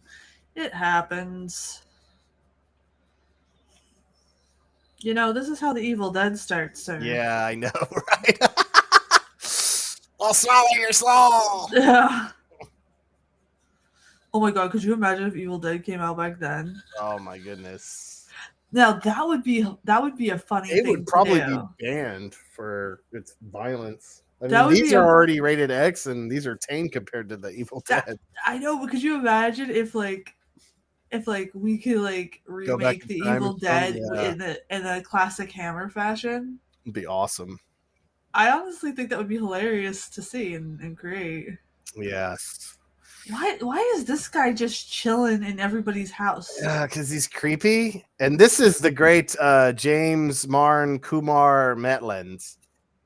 It happens. You know, this is how the Evil Dead starts, sir. Yeah, I know, right? I'll swallow your soul. Yeah. Oh my god, could you imagine if Evil Dead came out back then? Oh my goodness. Now that would be a funny thing. It would probably be banned for its violence. I mean, these are already rated X, and these are tame compared to the Evil Dead. I know, but could you imagine if we could like remake the Evil Dead in a classic Hammer fashion? It'd be awesome. I honestly think that would be hilarious to see and create. Yes. Why is this guy just chilling in everybody's house? Yeah, because he's creepy. And this is the great James Marn Kumar Maitland.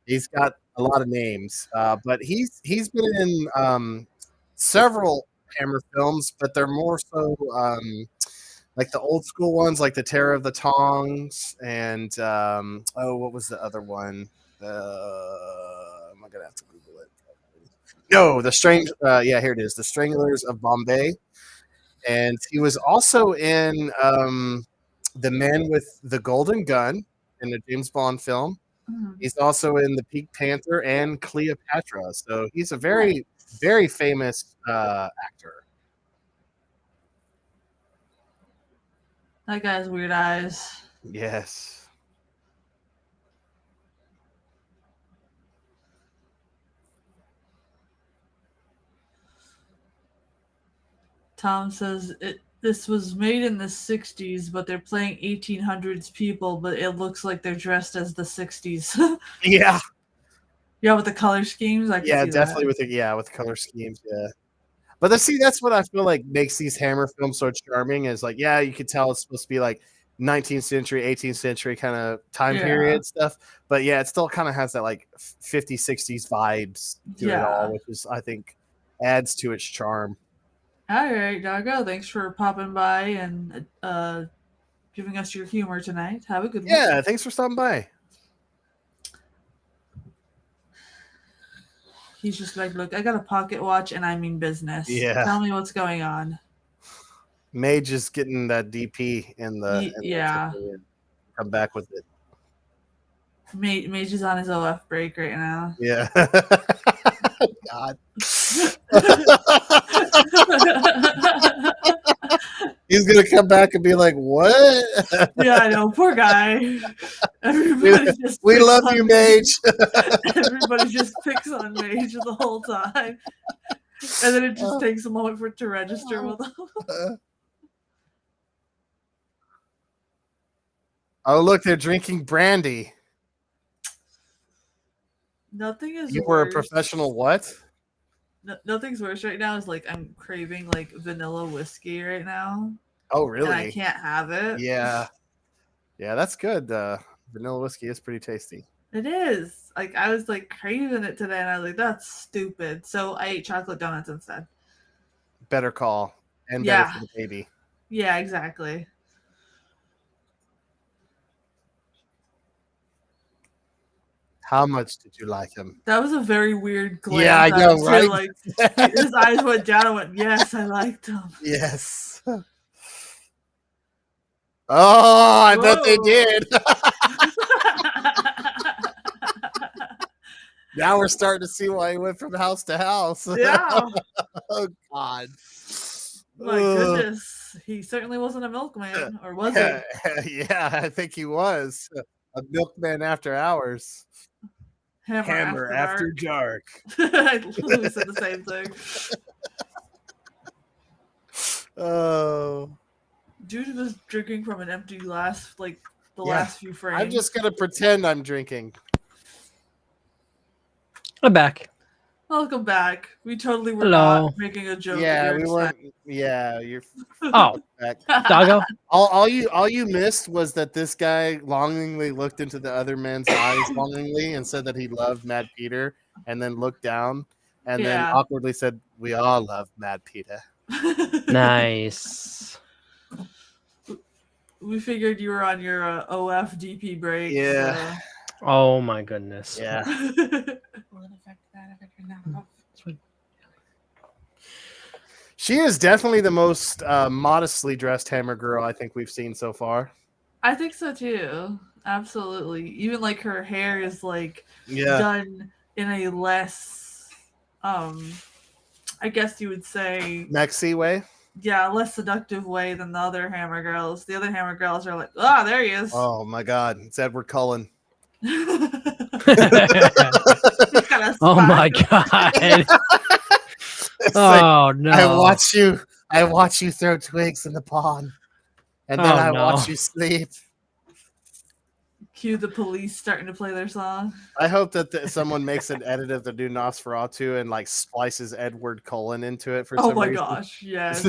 He's got a lot of names, but he's been in several Hammer films, but they're more so like the old school ones, like the Terror of the Tongs, and what was the other one? Am I gonna have to Google it? No, the Strange. Yeah, here it is. The Stranglers of Bombay, and he was also in The Man with the Golden Gun in a James Bond film. Mm-hmm. He's also in The Pink Panther and Cleopatra. So he's a very, very famous actor. That guy has weird eyes. Yes. Tom says this was made in the 60s, but they're playing 1800s people, but it looks like they're dressed as the 60s. Yeah. Yeah, with the color schemes. Definitely with the color schemes. Yeah. But that's what I feel like makes these Hammer films so charming is like, yeah, you could tell it's supposed to be like 19th century, 18th century kind of time period stuff. But yeah, it still kind of has that like 50s, 60s vibes to it all, which is, I think, adds to its charm. All right, Doggo. Thanks for popping by and giving us your humor tonight. Have a good one. Yeah, thanks for stopping by. He's just like, look, I got a pocket watch and I mean business. Yeah. Tell me what's going on. Mage is getting that DP in the come back with it. Mage is on his OF break right now. Yeah. God. He's gonna come back and be like, "What?" Yeah, I know. Poor guy. Everybody just we love you, Mage. Everybody just picks on Mage the whole time, and then it just takes a moment for it to register with them. Oh, look, they're drinking brandy. Nothing is. You were a professional what? Nothing's worse right now is like I'm craving like vanilla whiskey right now. Oh, really? And I can't have it. Yeah, that's good. Vanilla whiskey is pretty tasty. It is. Like I was like craving it today, and I was like, "That's stupid." So I ate chocolate donuts instead. Better call and better for the baby. Yeah, exactly. How much did you like him? That was a very weird glance. Yeah, I know, right? Like his eyes went down and went, "Yes, I liked him." Yes. Oh, I bet they did. Now we're starting to see why he went from house to house. Yeah. Oh, God. My goodness. He certainly wasn't a milkman, or was he? Yeah, I think he was. A milkman after hours. Hammer after dark. I literally said the same thing. Oh. Dude was drinking from an empty glass, like the last few frames. I'm just gonna pretend I'm drinking. I'm back. Welcome back. We totally were not making a joke. Yeah, we weren't. Yeah, you're. Oh, back. Doggo. All you missed was that this guy longingly looked into the other man's eyes longingly and said that he loved Mad Peter, and then looked down and then awkwardly said, "We all love Mad Peter." Nice. We figured you were on your OFDP break. Yeah. So. Oh my goodness. Yeah. She is definitely the most modestly dressed Hammer girl I think we've seen so far. I think so too. Absolutely. Even like her hair is like done in a less, I guess you would say, Maxi way. Yeah, less seductive way than the other Hammer girls. The other Hammer girls are like, there he is. Oh my God, it's Edward Cullen. This got a Oh my spot. god. Like, Oh no. I watch you throw twigs in the pond. And then I watch you sleep. Cue the police starting to play their song. I hope that someone makes an edit of the new Nosferatu and like splices Edward Cullen into it for some reason. Oh my gosh, yes.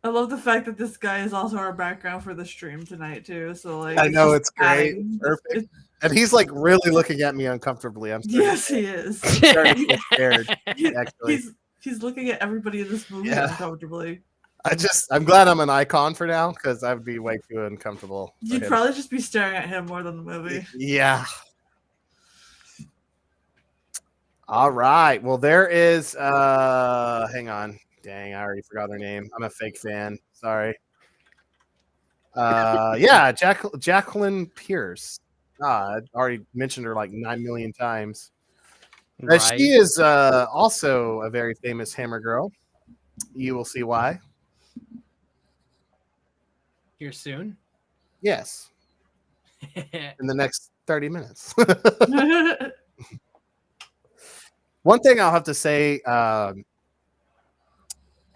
I love the fact that this guy is also our background for the stream tonight too. So like, I know it's great, adding. perfect, and he's like really looking at me uncomfortably. Yes, he is. Starting to get scared. Actually, he's looking at everybody in this movie uncomfortably. I'm glad I'm an icon for now because I would be way too uncomfortable. You'd probably just be staring at him more than the movie. Yeah. All right. Well, there is. Hang on. Dang, I already forgot her name. I'm a fake fan. Sorry. Yeah, Jacqueline Pierce. I already mentioned her like 9 million times. Right. She is also a very famous Hammer girl. You will see why. Here soon? Yes. In the next 30 minutes. One thing I'll have to say, and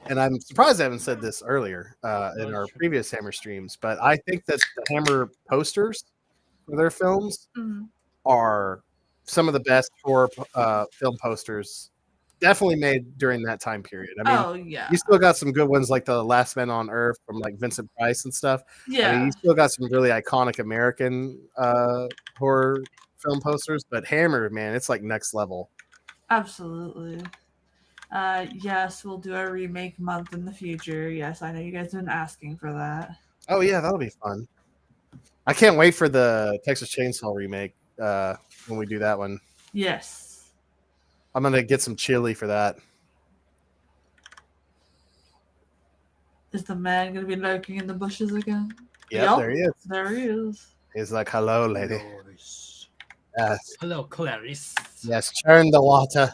I'm surprised I haven't said this earlier in our previous Hammer streams, but I think that the Hammer posters for their films are some of the best horror film posters definitely made during that time period. I mean, you still got some good ones like The Last Man on Earth from like Vincent Price and stuff. Yeah. I mean, you still got some really iconic American horror film posters, but Hammer, man, it's like next level. Absolutely. Yes, we'll do a remake month in the future. Yes, I know you guys have been asking for that. Oh yeah, that'll be fun. I can't wait for the Texas Chainsaw remake when we do that one. Yes. I'm gonna get some chili for that. Is the man gonna be lurking in the bushes again? Yep, there he is. There he is. He's like, "Hello, lady." Yes. Hello, Clarice. Yes, churn the water.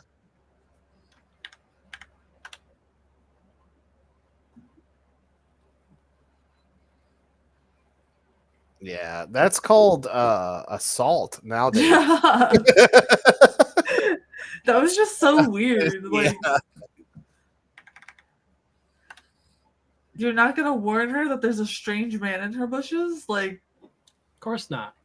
Yeah, that's called assault nowadays. That was just so weird. Like, you're not gonna warn her that there's a strange man in her bushes? Like, of course not.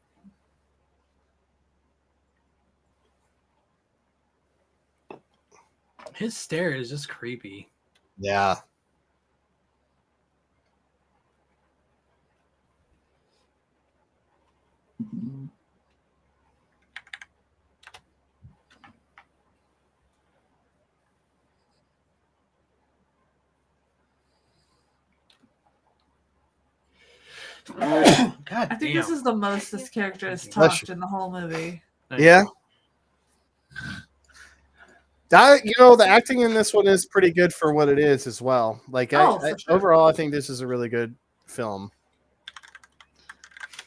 His stare is just creepy. Yeah. I think this is the most this character has talked in the whole movie. Yeah. The acting in this one is pretty good for what it is as well. Like, overall, I think this is a really good film.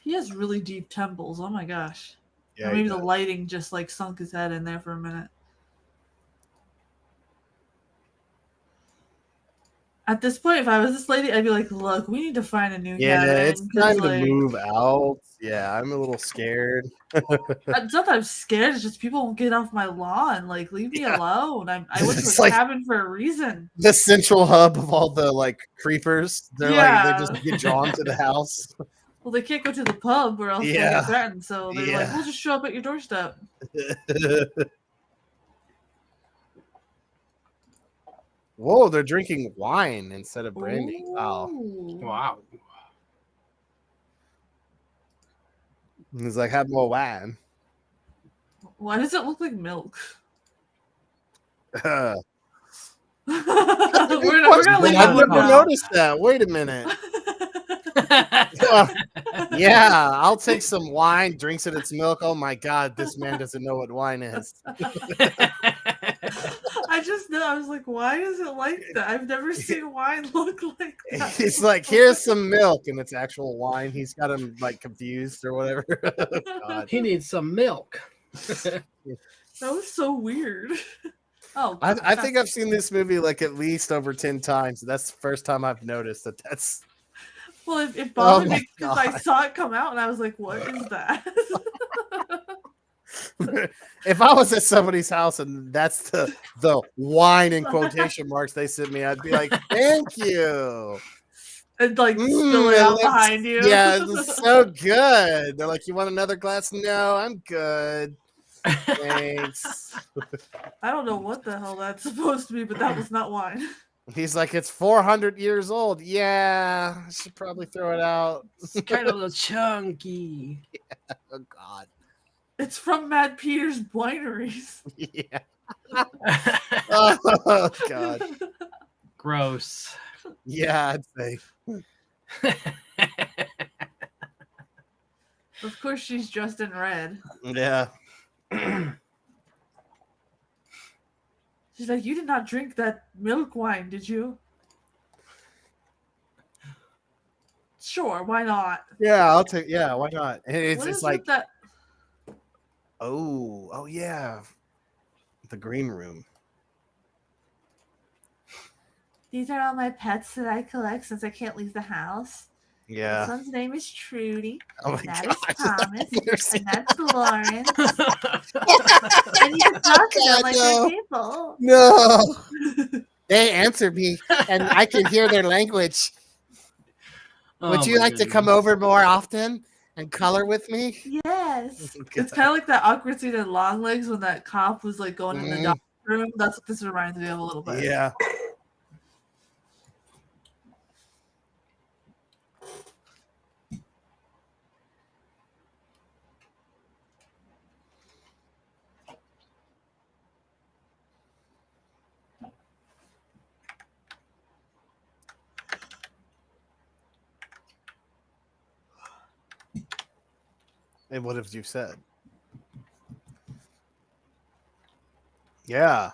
He has really deep temples. Oh my gosh. Yeah, or maybe the lighting just like sunk his head in there for a minute. At this point, if I was this lady, I'd be like, look, we need to find a new cabin. Yeah, it's time to move out. Yeah, I'm a little scared. It's not that I'm scared. It's just people won't get off my lawn. Like, leave me alone. I went to a cabin for a reason. The central hub of all the, like, creepers. They're they just get drawn to the house. Well, they can't go to the pub or else they get threatened. So they're like, we'll just show up at your doorstep. Whoa, they're drinking wine instead of brandy. Wow. Wow. He's like, have more wine. Why does it look like milk? We're gonna leave I've never noticed that. Wait a minute. Yeah, I'll take some wine, drinks it, it's milk. Oh my God, this man doesn't know what wine is. I just know. I was like, why is it like that? I've never seen wine look like that. He's like, here's some milk, and it's actual wine. He's got him like confused or whatever. God. He needs some milk. That was so weird. Oh, I think I've seen this movie like at least over 10 times. That's the first time I've noticed that. That's well, it bothered me because I saw it come out and I was like, what is that? if I was at somebody's house and that's the wine in quotation marks they sent me, I'd be like, thank you. And like spill it out behind you. Yeah, it's so good. They're like, you want another glass? No, I'm good. Thanks. I don't know what the hell that's supposed to be, but that was not wine. He's like, it's 400 years old. Yeah, I should probably throw it out. It's kind of a little chunky. Yeah. Oh God. It's from Mad Peter's wineries. Yeah. Oh God. Gross. Yeah, I'd say. Of course, she's dressed in red. Yeah. She's like, you did not drink that milk wine, did you? Sure, why not? Yeah, I'll take. Yeah, why not? And it's like that? Oh yeah, the green room. These are all my pets that I collect since I can't leave the house. Yeah. This one's name is Trudy. Oh my That God. is Thomas. And that's Lawrence. And you can talk to them like they're people. No. They answer me, and I can hear their language. Would you like to come over more often and color with me? Yes. It's kind of like that awkward scene in Long Legs when that cop was like going in the doctor room. That's what this reminds me of a little bit. Yeah. And what have you said? Yeah.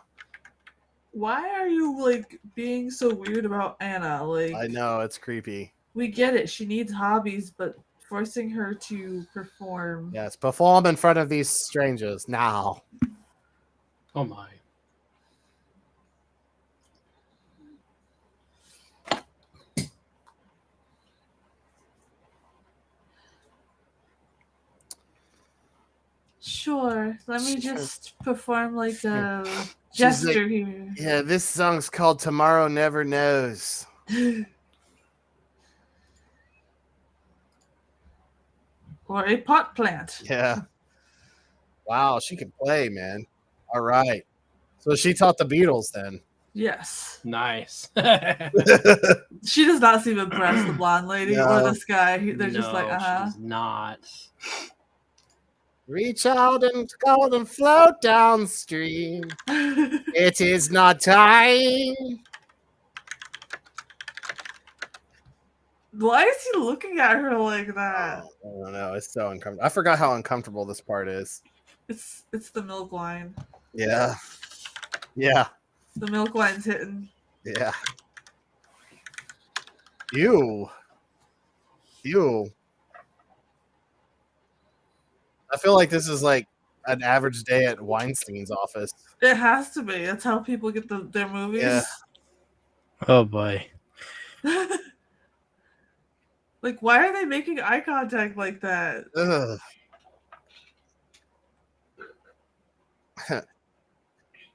Why are you like being so weird about Anna? Like, I know, it's creepy. We get it. She needs hobbies, but forcing her to perform. Yes, perform in front of these strangers now. Oh my. Sure. Let me just perform like a gesture like, here. Yeah, this song's called Tomorrow Never Knows. Or a pot plant. Yeah. Wow, she can play, man. All right. So she taught the Beatles then. Yes. Nice. She does not seem impressed, the blonde lady or this guy. They're just like, She does not. Reach out and go and float downstream. It is not time. Why is he looking at her like that? I don't know. It's so uncomfortable. I forgot how uncomfortable this part is. It's the milk wine. Yeah. Yeah. The milk wine's hitting. Yeah. Ew. Ew. I feel like this is like an average day at Weinstein's office. It has to be. That's how people get their movies. Yeah. Oh boy. Like, why are they making eye contact like that? Ugh.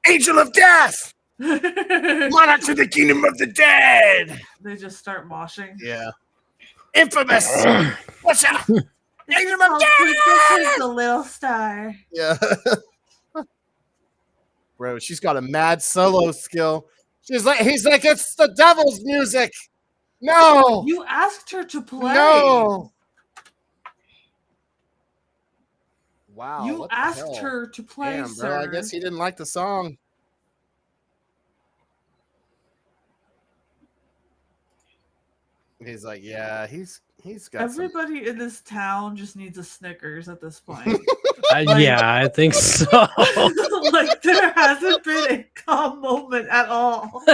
Angel of Death! Monarch of the Kingdom of the Dead! They just start moshing. Yeah. Infamous! What's up? Angel of Death! The little star. Yeah. Bro, she's got a mad solo skill. He's like, it's the devil's music. No. You asked her to play. No. Wow. You asked her to play, Damn, sir. bro. I guess he didn't like the song. He's like, yeah, he's got everybody in this town just needs a Snickers at this point. Yeah, I think so. Like there hasn't been a calm moment at all.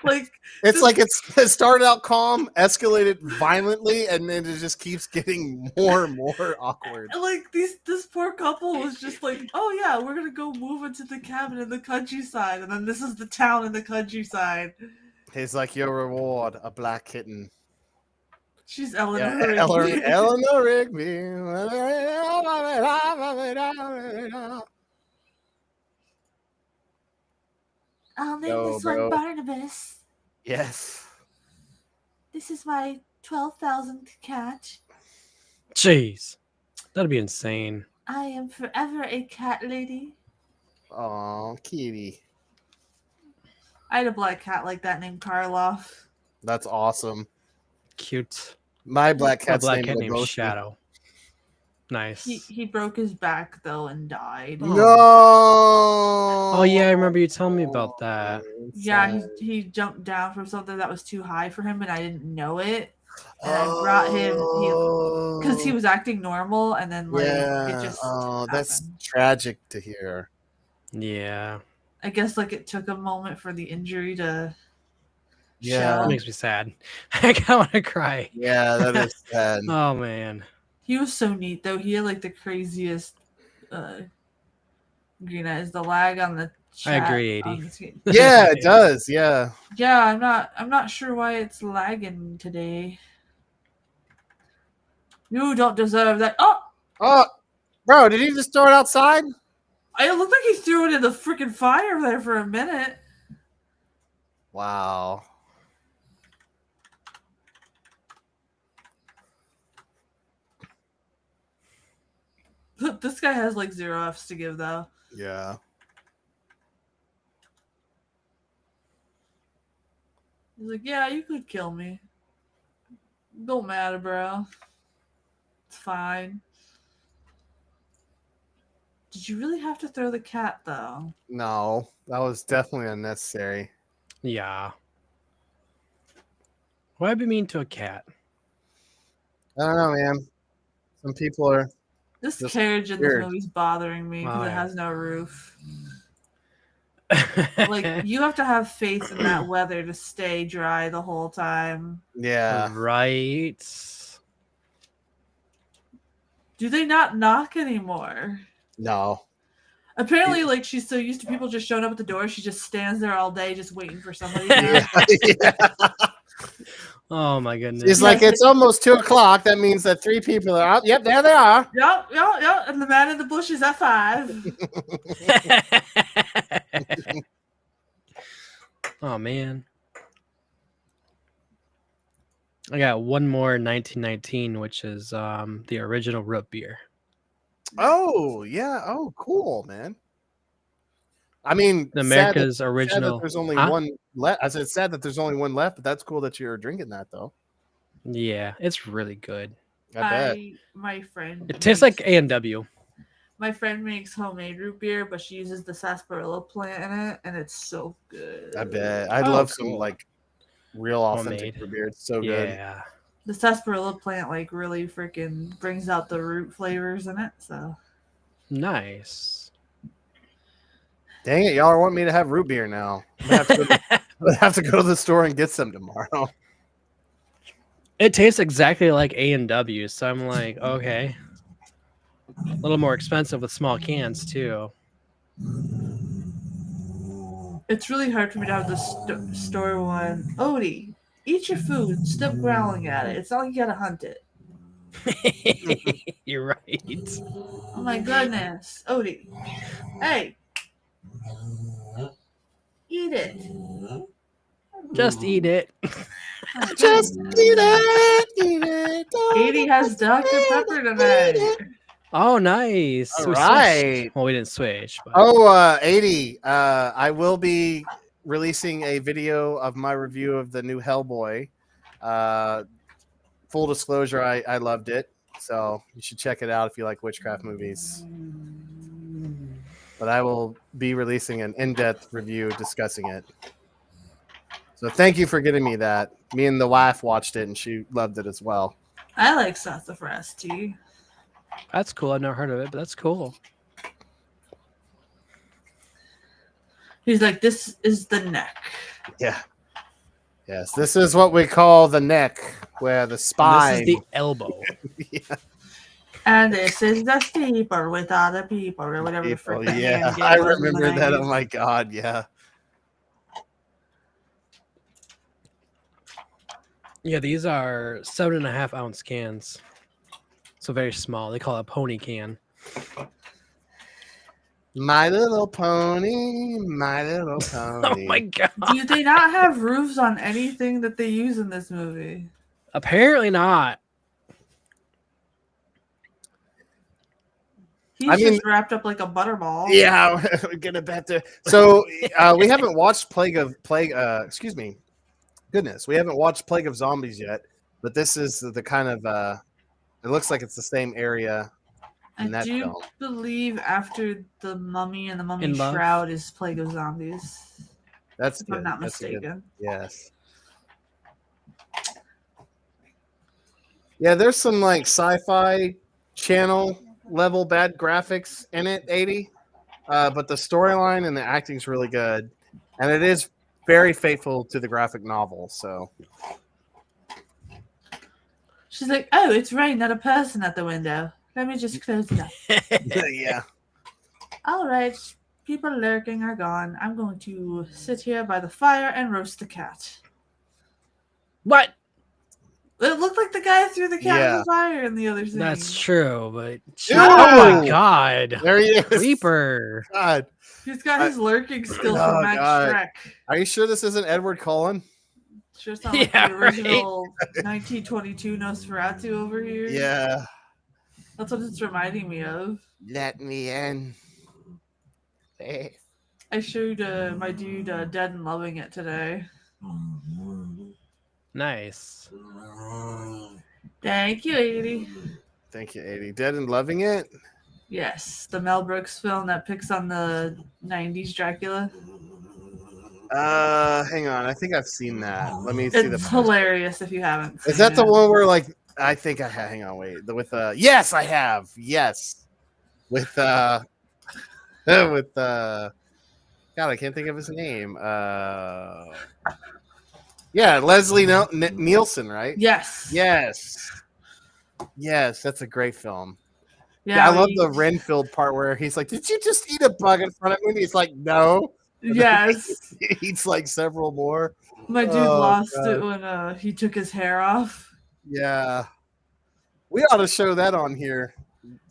Like it started out calm, escalated violently, and then it just keeps getting more and more awkward. Like this poor couple was just like, oh yeah, we're gonna go move into the cabin in the countryside, and then this is the town in the countryside. He's like, your reward, a black kitten. She's Eleanor Rigby. Eleanor Rigby. I'll name Yo, this one bro. Barnabas. Yes. This is my 12,000th cat. Jeez, that'd be insane. I am forever a cat lady. Oh, kitty. I had a black cat like that named Karloff. That's awesome. Cute. My black A cat's black named cat named Leboshi. Shadow. Nice. He broke his back though and died. Oh. No. Oh yeah, I remember you telling me about that. Yeah, he jumped down from something that was too high for him, and I didn't know it. And I brought him because he was acting normal, and then like it just that's happened. tragic to hear. Yeah. I guess like it took a moment for the injury to Yeah. That show. makes me sad. I kind of want to cry. Yeah, that is sad. Oh man. He was so neat though. He had like the craziest green eyes. The lag on the chat. I agree, 80. Yeah, it does. Yeah. Yeah, I'm not sure why it's lagging today. You don't deserve that. Oh, bro, did he just throw it outside? It looked like he threw it in the freaking fire there for a minute. Wow. This guy has like 0 Fs to give though. Yeah. He's like, yeah, you could kill me. Don't matter, bro. It's fine. Did you really have to throw the cat though? No, that was definitely unnecessary. Yeah. Why'd be mean to a cat? I don't know, man. Some people are. This Just carriage in weird. this movie's bothering me because Oh, it yeah. has no roof. Like you have to have faith in that weather to stay dry the whole time. Yeah. Right. Do they not knock anymore? No. Apparently, like she's so used to people just showing up at the door, she just stands there all day just waiting for somebody to knock. Yeah. Oh my goodness. It's like it's almost 2:00. That means that 3 people are out. Yep, there they are. Yep. And the man in the bush is at 5. Oh man. I got one more 1919, which is the original root beer. Oh yeah. Oh, cool, man. I mean, America's original. Sad that there's only one left. I said sad that there's only one left, but that's cool that you're drinking that though. Yeah, it's really good. I bet. My friend. It tastes like A&W. My friend makes homemade root beer, but she uses the sarsaparilla plant in it, and it's so good. I bet. I'd love some cool. like real authentic Homemade. beer. It's so good. Yeah. The sarsaparilla plant like really freaking brings out the root flavors in it. So Nice. Dang it, y'all want me to have root beer now. I'm gonna have to go to the store and get some tomorrow. It tastes exactly like A&W, so I'm like, okay. A little more expensive with small cans too. it's really hard for me to have the store one. Odie, eat your food. Stop growling at it. It's not like you gotta hunt it. You're right. Oh my goodness, Odie. Hey, eat it. Just eat it. Just eat it. Katie has Dr. Pepper tonight. Oh, nice. All We right. switched. Well, we didn't switch. But... Oh, 80. I will be releasing a video of my review of the new Hellboy. Full disclosure, I loved it. So you should check it out if you like witchcraft movies. But I will be releasing an in-depth review discussing it. So thank you for getting me that. Me and the wife watched it, and she loved it as well. I like sassafras tea. That's cool. I've never heard of it, but that's cool. He's like, this is the neck. Yeah. Yes, this is what we call the neck, where the spine. And this is the elbow. Yeah. And this is the steeper with other people or whatever the frick. Yeah, I remember that. Oh my god, yeah. Yeah, these are 7.5 ounce cans. So very small. They call it a pony can. My Little Pony, My Little Pony. Oh my god. Do they not have roofs on anything that they use in this movie? Apparently not. He's just wrapped up like a butterball. Yeah, we're gonna bet there. So we haven't watched excuse me. Goodness, we haven't watched Plague of Zombies yet, but this is the kind of it looks like it's the same area in that film. Believe after the Mummy and the Mummy In Love? Shroud is Plague of Zombies. That's if good. I'm not That's mistaken. Yes. Yeah, there's some like sci-fi channel level bad graphics in it, 80. But the storyline and the acting's really good. And it is very faithful to the graphic novel, so She's like, oh, it's rain, not a person at the window. Let me just close it up. Yeah. All right, people lurking are gone. I'm going to sit here by the fire and roast the cat. What? It looked like the guy threw the cat in the fire in the other scene. That's true, but oh my god. There he is. Creeper. God. He's got his lurking skills from Max Shrek. Are you sure this isn't Edward Cullen? Sure sounds like the original 1922 Nosferatu over here. Yeah. That's what it's reminding me of. Let me in. Hey. I showed my dude Dead and Loving It today. Nice. Thank you, 80. Thank you, 80. Dead and Loving It? Yes, the Mel Brooks film that picks on the 90s Dracula. Hang on. I think I've seen that. Let me see It's hilarious if you haven't seen Is that the one where like I think I have, hang on, wait. Yes, I have. Yes. With God, I can't think of his name. Yeah, Leslie Nielsen, right? Yes. Yes, that's a great film. Yeah, I love the Renfield part where he's like, "Did you just eat a bug in front of me?" And he's like, "No." Yes. He eats like several more. My dude lost it when he took his hair off. Yeah. We ought to show that on here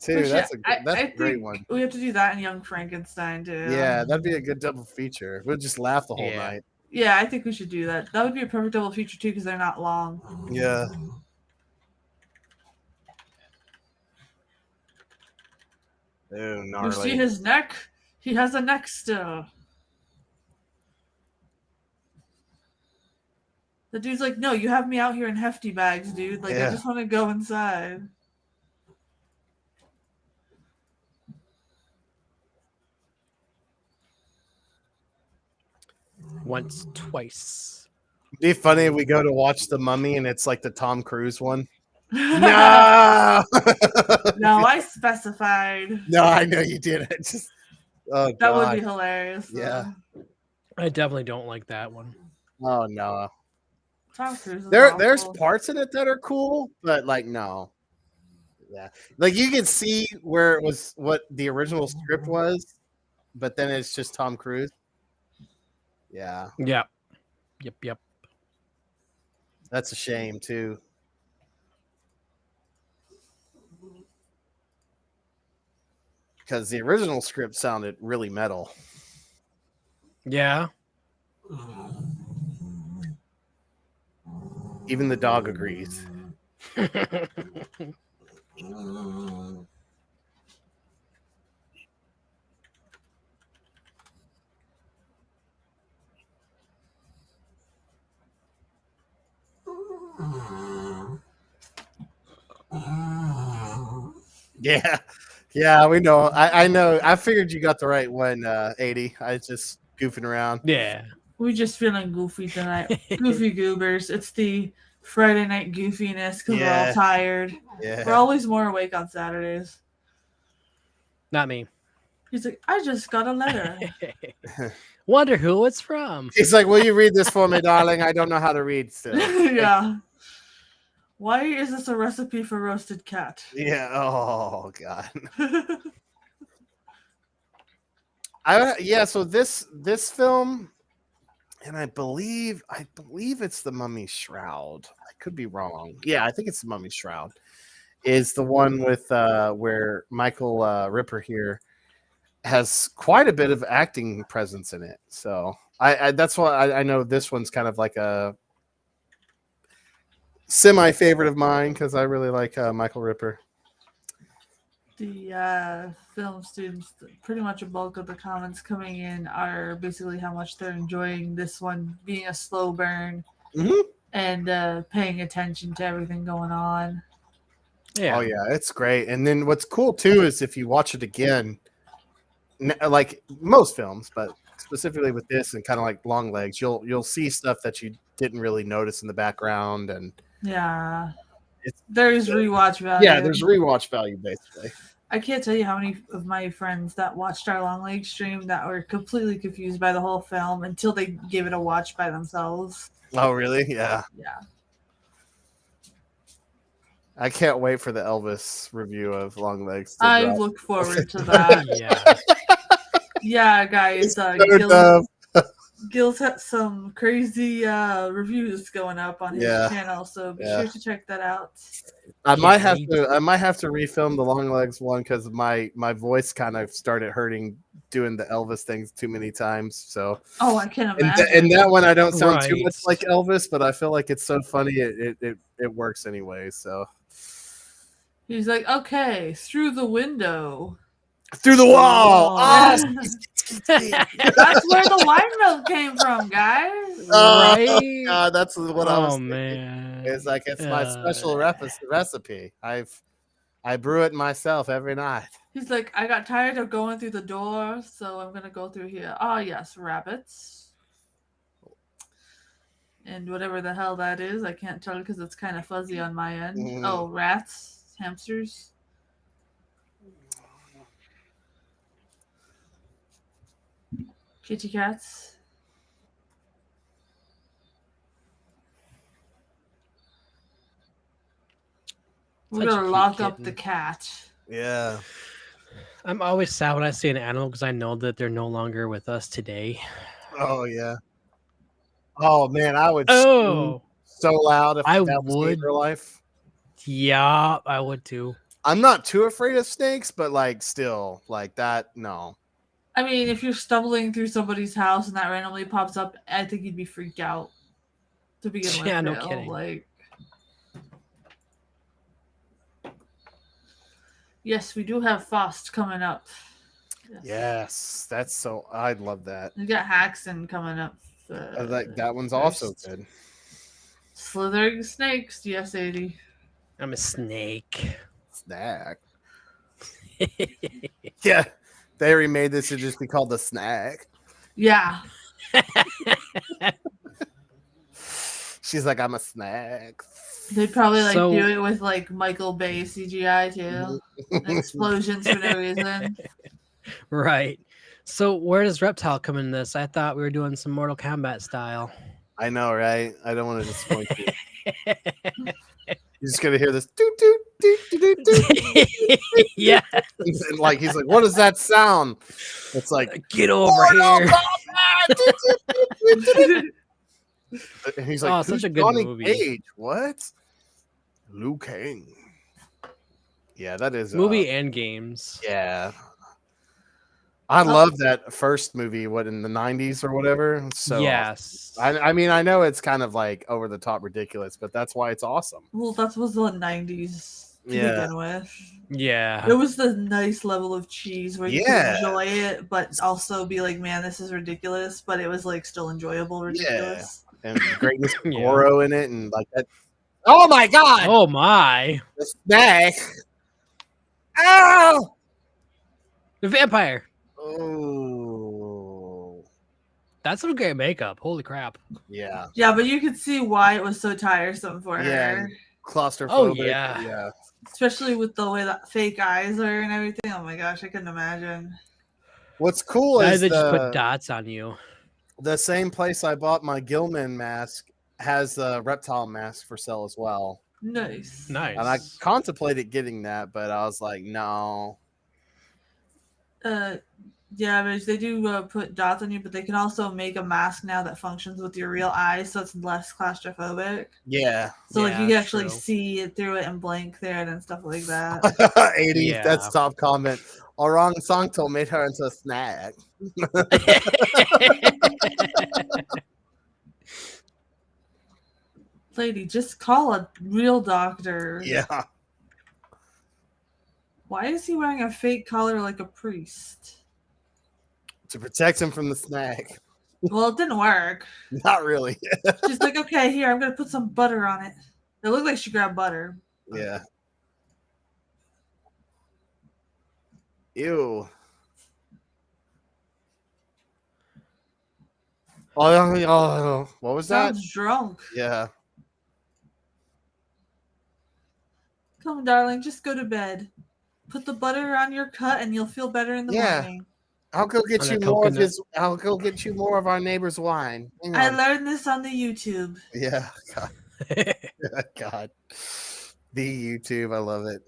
too. That's a great one. We have to do that in Young Frankenstein too. Yeah, that'd be a good double feature. We'll just laugh the whole night. Yeah, I think we should do that. That would be a perfect double feature too because they're not long. Yeah. Oh, gnarly. You see his neck? He has a neck still. The dude's like, no, you have me out here in hefty bags, dude. Like, I just want to go inside. Once, twice. It'd be funny if we go to watch The Mummy and it's like the Tom Cruise one. No! No, I specified. No, I know you did. That would be hilarious. Yeah. I definitely don't like that one. Oh, no. Tom Cruise is there's awful. parts in it that are cool, but like no. Yeah. Like you can see where it was what the original script was, but then it's just Tom Cruise. Yeah. Yeah. Yep. That's a shame too. Because the original script sounded really metal. Yeah. Even the dog agrees. Yeah, we know. I know. I figured you got the right one, 80. I was just goofing around. Yeah. We're just feeling goofy tonight. Goofy goobers. It's the Friday night goofiness because we're all tired. Yeah. We're always more awake on Saturdays. Not me. He's like, I just got a letter. Wonder who it's from. He's like, will you read this for me, darling? I don't know how to read still. Yeah. Why is this a recipe for roasted cat? Yeah. Oh, God. So this film, and I believe it's The Mummy Shroud. I could be wrong. Yeah, I think it's The Mummy Shroud. Is the one with where Michael Ripper here has quite a bit of acting presence in it. So I that's why I know this one's kind of like a semi favorite of mine because I really like Michael Ripper. The film students, pretty much a bulk of the comments coming in are basically how much they're enjoying this one being a slow burn and paying attention to everything going on. Yeah. Oh yeah, it's great. And then what's cool too is if you watch it again, like most films, but specifically with this and kind of like Long Legs, you'll see stuff that you didn't really notice in the background, and there's rewatch value. Yeah, there's rewatch value basically. I can't tell you how many of my friends that watched our Long Leg stream that were completely confused by the whole film until they gave it a watch by themselves. Oh, really? Yeah. Yeah. I can't wait for the Elvis review of Long Legs. I look forward to that. Yeah. Yeah, guys. Gil's had some crazy reviews going up on his channel, so be sure to check that out. I might have to refilm the Long Legs one because my voice kind of started hurting doing the Elvis things too many times. So I can imagine. And that one I don't sound too much like Elvis, but I feel like it's so funny it works anyway. So he's like, okay, through the window. Through the wall. Oh. That's where the wine milk came from, guys. Right? God, that's what I was thinking. Man. It's like it's my special recipe. I brew it myself every night. He's like, I got tired of going through the door, so I'm gonna go through here. Oh yes, rabbits. And whatever the hell that is, I can't tell because it's kind of fuzzy on my end. Oh, rats, hamsters. Kitty cats. We're gonna lock up the cat. Yeah. I'm always sad when I see an animal because I know that they're no longer with us today. Oh yeah. Oh man, I would scream so loud if that was in real life. Yeah, I would too. I'm not too afraid of snakes, but like still, like that, no. I mean, if you're stumbling through somebody's house and that randomly pops up, I think you'd be freaked out to begin with. Yeah, no kidding. Like, yes, we do have Faust coming up. Yes, that's so. I'd love that. We got Haxon coming up. Like that one's also good. Slithering snakes, yes, 80. I'm a snake. Snack. Yeah, they remade this to just be called the Snack. Yeah. She's like, I'm a snack. They'd probably do it with like Michael Bay CGI too. Explosions for no reason. Right. So where does Reptile come in this? I thought we were doing some Mortal Kombat style. I know, right? I don't want to disappoint you. You're just gonna hear this doot doot doot doot doot. Yeah. And like he's like, what does that sound? It's like, get over here. And he's like, such a good movie. Cage? What? Liu Kang. Yeah, that is movie and games. Yeah. I love that first movie, what, in the 90s or whatever. So yes. I mean, I know it's kind of like over the top ridiculous, but that's why it's awesome. Well, that was the 90s to begin with. Yeah. It was the nice level of cheese where you could enjoy it, but also be like, man, this is ridiculous, but it was like still enjoyable, ridiculous. Yeah. And greatness Goro in it and like that. Oh my god! Oh my. The snack. Ow! The vampire. Oh. That's some great makeup. Holy crap. Yeah. Yeah, but you could see why it was so tiresome for her. Claustrophobic. Oh, yeah. Yeah. Especially with the way that fake eyes are and everything. Oh my gosh, I couldn't imagine. What's cool is they just put dots on you. The same place I bought my Gilman mask has a Reptile mask for sale as well. Nice. And I contemplated getting that, but I was like, no. Yeah, but they do put dots on you, but they can also make a mask now that functions with your real eyes, so it's less claustrophobic. Yeah. So like you can actually see it through it and blink there and stuff like that. 80, that's top comment. Orangutan made her into a snack. Lady, just call a real doctor. Yeah. Why is he wearing a fake collar like a priest? To protect him from the snack. Well, it didn't work. Not really. She's like, okay, here, I'm going to put some butter on it. It looked like she grabbed butter. Yeah. Ew. Oh, what was that? Sounds drunk. Yeah. Come, darling, just go to bed. Put the butter on your cut and you'll feel better in the morning. I'll go get On you a more of coconut. his. I'll go get you more of our neighbor's wine. Hang I on. learned this on the YouTube. Yeah. God. God. The YouTube. I love it.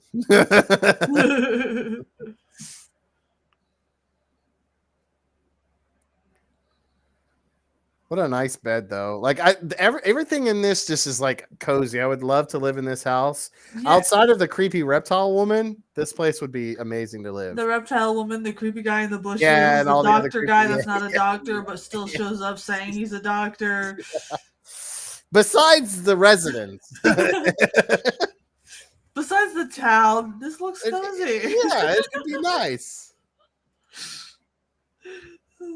What a nice bed, though. Like everything in this just is like cozy. I would love to live in this house. Yeah. Outside of the creepy reptile woman, this place would be amazing to live. The reptile woman, the creepy guy in the bushes, Yeah, and the all the other doctor creepy- guy that's yeah, not a doctor but still shows up saying he's a doctor. Besides the residents. Besides the town, this looks cozy. Yeah, it could be nice.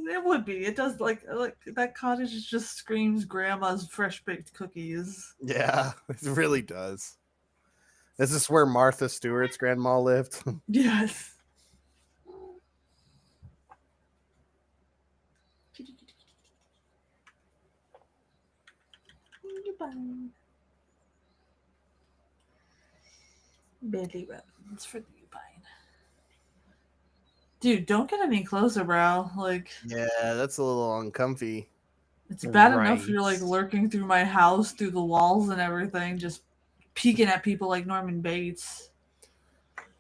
It would be. It does like that cottage just screams grandma's fresh baked cookies. Yeah, it really does. Is this where Martha Stewart's grandma lived? Yes. Belly rubs for the pine. Dude, don't get any closer, bro. Like, Yeah, that's a little uncomfy. it's bad enough Right. you're like lurking through my house, through the walls and everything, just peeking at people like Norman Bates.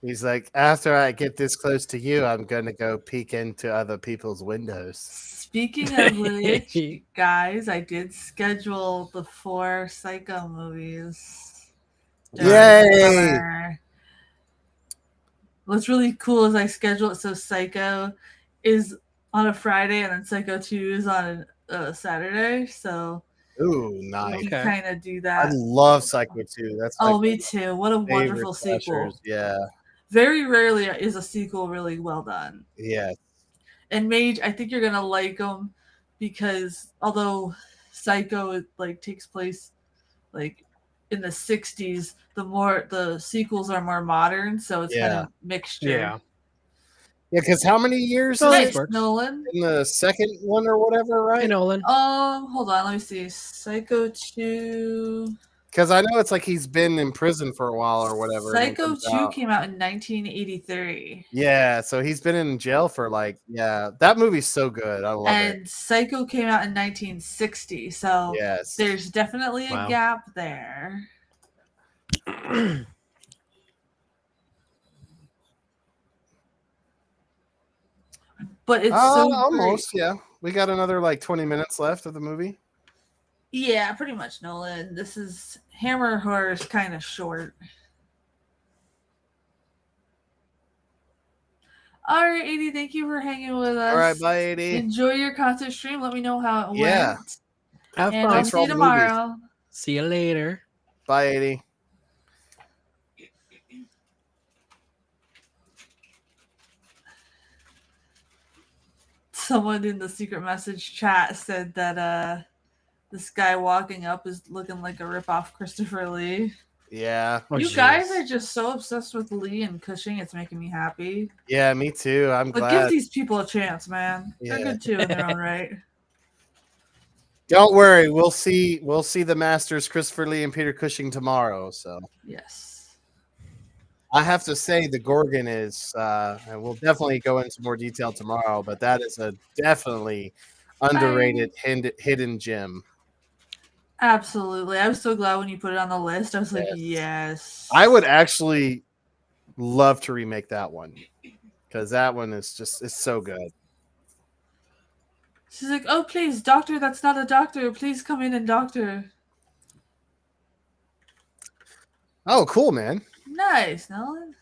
He's like, after I get this close to you, I'm gonna go peek into other people's windows. Speaking of which, guys, I did schedule the 4 Psycho movies. during the Yay! summer. What's really cool is I schedule it so Psycho is on a Friday and then Psycho 2 is on a Saturday. So Ooh, we nice. can Okay. kind of do I that. love Psycho 2. That's Oh, like me too. What a favorite wonderful slashers. sequel. Yeah. Very rarely is a sequel really well done. Yeah. And Mage, I think you're gonna like them because although Psycho like takes place like in the 60s, the sequels are more modern, so it's kind of mixture. Yeah. Yeah, because how many years Oh, is nice it works. Nolan. in the second one or whatever, Hey, right? Nolan. Hold on, let me see. Psycho 2. Because I know it's like he's been in prison for a while or whatever. and he Psycho comes 2 out. came out in 1983. Yeah, so he's been in jail for like, that movie's so good. I love it. And Psycho came out in 1960. So Yes. there's definitely a Wow. gap there. But it's so almost, great. yeah. We got another like 20 minutes left of the movie. Yeah, pretty much, Nolan. This is Hammer Horror is kind of short. All right, 80, thank you for hanging with us. All right, bye, 80. Enjoy your concert stream. Let me know how it Yeah. went. Have And fun. I'll Thanks for see all you the movies. tomorrow. See you later. Bye, 80. Someone in the secret message chat said that this guy walking up is looking like a ripoff Christopher Lee. Yeah. Oh, You jeez. guys are just so obsessed with Lee and Cushing. It's making me happy. Yeah, me too. I'm But glad. give these people a chance, man. They're Yeah. good too in their own right. Don't worry. We'll see the masters, Christopher Lee and Peter Cushing tomorrow. So Yes. I have to say the Gorgon is, and we'll definitely go into more detail tomorrow, but that is a definitely underrated hidden gem. Absolutely. I was so glad when you put it on the list. I was like, yes. I would actually love to remake that one because that one is it's so good. She's like, oh, please, doctor, that's not a doctor. Please come in and doctor. Oh, cool, man. Nice, Nolan.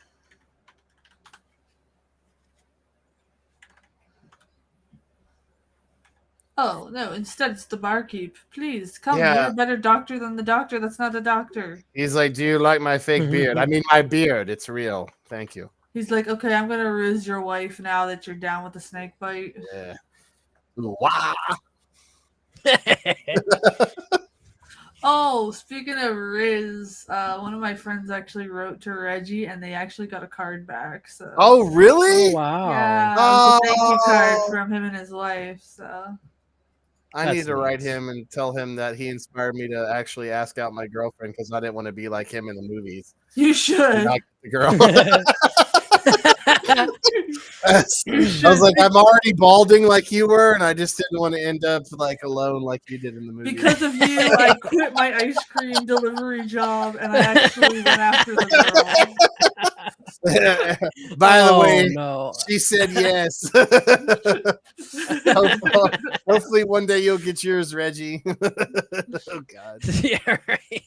Oh, no, instead it's the barkeep. Please, come, you're Yeah. a better doctor than the doctor that's not a doctor. He's like, do you like my fake beard? I mean, my beard. It's real. Thank you. He's like, okay, I'm going to riz your wife now that you're down with the snake bite. Yeah. Wow. Oh, speaking of Riz, one of my friends actually wrote to Reggie, and they actually got a card back. So. Oh, really? Oh, wow. Yeah, it was a thank you card from him and his wife. So. I need to write him and tell him that he inspired me to actually ask out my girlfriend because I didn't want to be like him in the movies. You should. Not the girl. I was like, I'm already balding like you were, and I just didn't want to end up like alone like you did in the movie. Because of you, I quit my ice cream delivery job, and I actually went after the girl. By the way, no. she said yes. Hopefully one day you'll get yours, Reggie. Oh God. Yeah, right.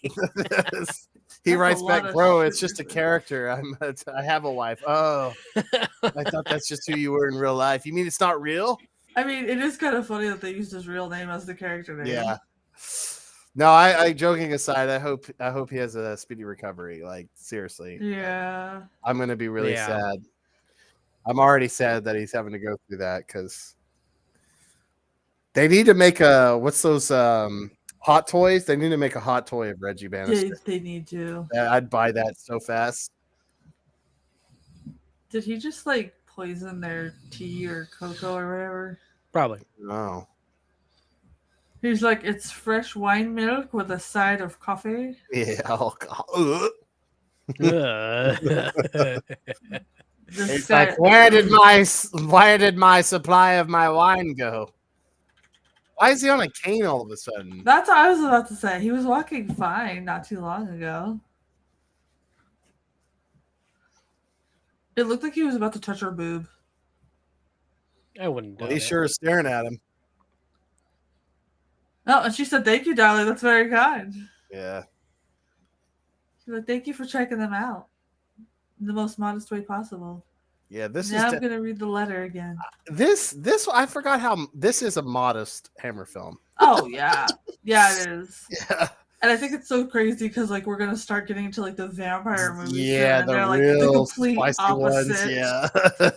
He writes back, bro, it's just a character. I have a wife. Oh, I thought that's just who you were in real life. You mean it's not real? I mean, it is kind of funny that they used his real name as the character name. Yeah. No, I joking aside, I hope he has a speedy recovery. Like, seriously. Yeah. I'm gonna be really sad. I'm already sad that he's having to go through that because they need to make what's those hot toys? They need to make a hot toy of Reggie Bannister. They need to. I'd buy that so fast. Did he just like poison their tea or cocoa or whatever? Probably. No. He's like, it's fresh wine milk with a side of coffee. Yeah. Oh God. It's like, where did my supply of my wine go? Why is he on a cane all of a sudden? That's what I was about to say. He was walking fine not too long ago. It looked like he was about to touch her boob. I wouldn't do it. He sure is staring at him. Oh, and she said, thank you, darling. That's very kind. Yeah. She's like, thank you for checking them out in the most modest way possible. Yeah, I'm going to read the letter again. This I forgot how this is a modest Hammer film. Oh, yeah. Yeah, it is. Yeah. And I think it's so crazy because like we're gonna start getting into like the vampire movies. Yeah, and they're like the complete opposite. Ones, yeah.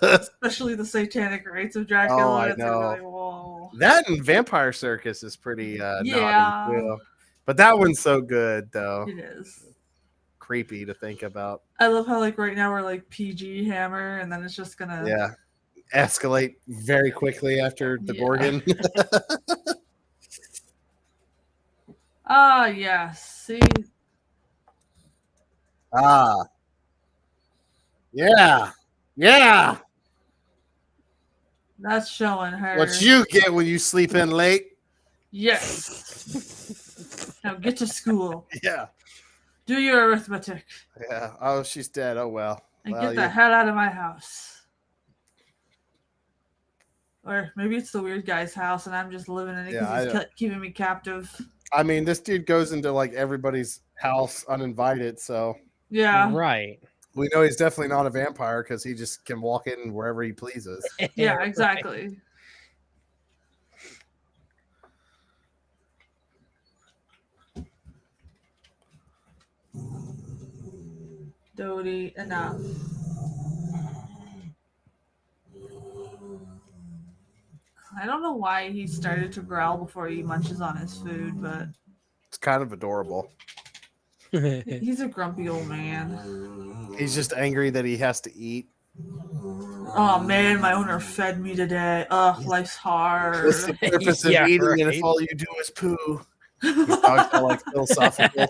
Especially the satanic rites of Dracula. Oh, I know. Like, whoa. That and Vampire Circus is pretty naughty too. But that one's so good though. It is. Creepy to think about. I love how like right now we're like PG Hammer and then it's just gonna escalate very quickly after the Gorgon. Ah, yes. See? Ah. Yeah. Yeah. That's showing her. What you get when you sleep in late. Yes. Now get to school. Yeah. Do your arithmetic. Yeah. Oh, she's dead. Oh, well. And get the hell out of my house. Or maybe it's the weird guy's house and I'm just living in it because he's keeping me captive. I mean, this dude goes into like everybody's house uninvited, so yeah, right. We know he's definitely not a vampire because he just can walk in wherever he pleases. Yeah, exactly. Dodie, enough. I don't know why he started to growl before he munches on his food, but it's kind of adorable. He's a grumpy old man. He's just angry that he has to eat. Oh man, my owner fed me today. Ugh, life's hard. What's the purpose of eating and if all you do is poo? These dogs are like philosophical.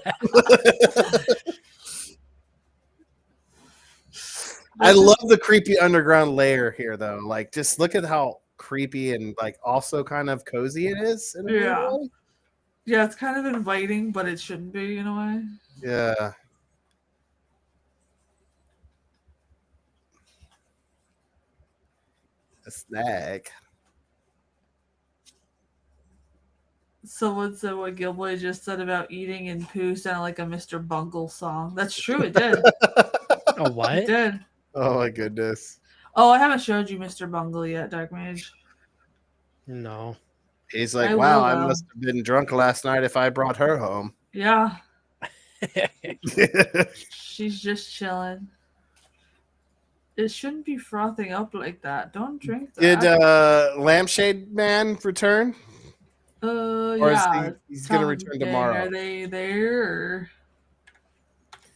I love the creepy underground layer here, though. Like, just look at how creepy and like also kind of cozy it is. In a way. Yeah, it's kind of inviting, but it shouldn't be in a way. Yeah. A snack. So what Gill-boy just said about eating and poo sounded like a Mr. Bungle song. That's true, it did. Oh, what? It did. Oh my goodness. Oh, I haven't showed you Mr. Bungle yet, Dark Mage. No. He's like, I wow, will, I though. must have been drunk last night if I brought her home. Yeah. She's just chilling. It shouldn't be frothing up like that. Don't drink Did that. Lampshade Man return? Or is Yeah. he's gonna Tom return Gang, tomorrow? are they there? Or...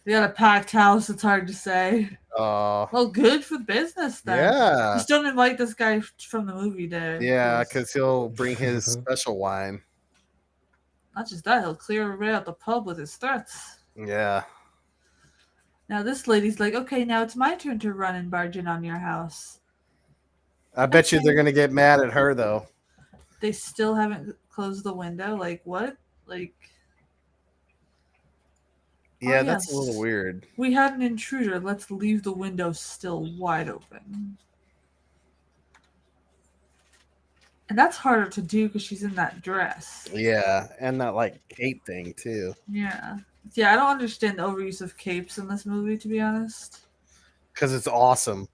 They got a packed house. It's hard to say. Well, good for business then. Yeah. Just don't invite this guy from the movie there. Yeah, because he'll bring his special wine. Not just that, he'll clear everybody out the pub with his threats. Yeah. Now this lady's like, okay, now it's my turn to run and barge in on your house. I bet you they're gonna get mad at her though. They still haven't closed the window. Like what? Like. Yeah, that's a little weird. We had an intruder. Let's leave the window still wide open. And that's harder to do because she's in that dress. Yeah, and that like cape thing too. Yeah. Yeah, I don't understand the overuse of capes in this movie, to be honest. Because it's awesome.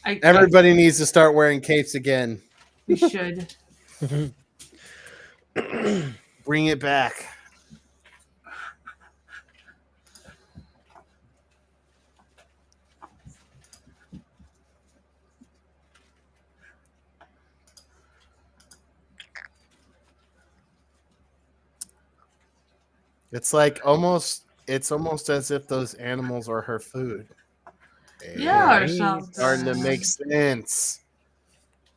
Everybody needs to start wearing capes again. We should. Bring it back. It's like almost as if those animals are her food. Yeah, or something. Starting to make sense.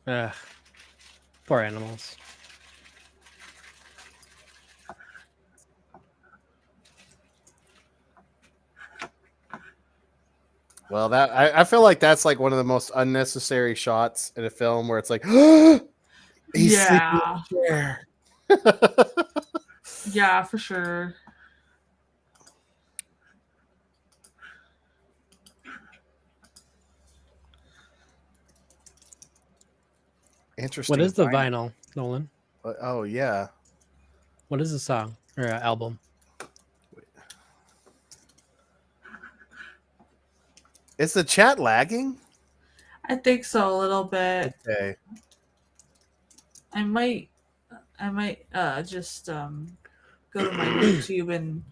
Poor animals. Well, that I feel like that's like one of the most unnecessary shots in a film where it's like, he's sleeping in a chair. Yeah, for sure. Interesting. What is the vinyl, Nolan? Oh yeah. What is the song or album? Is the chat lagging? I think so, a little bit. Okay. I might just go to my YouTube and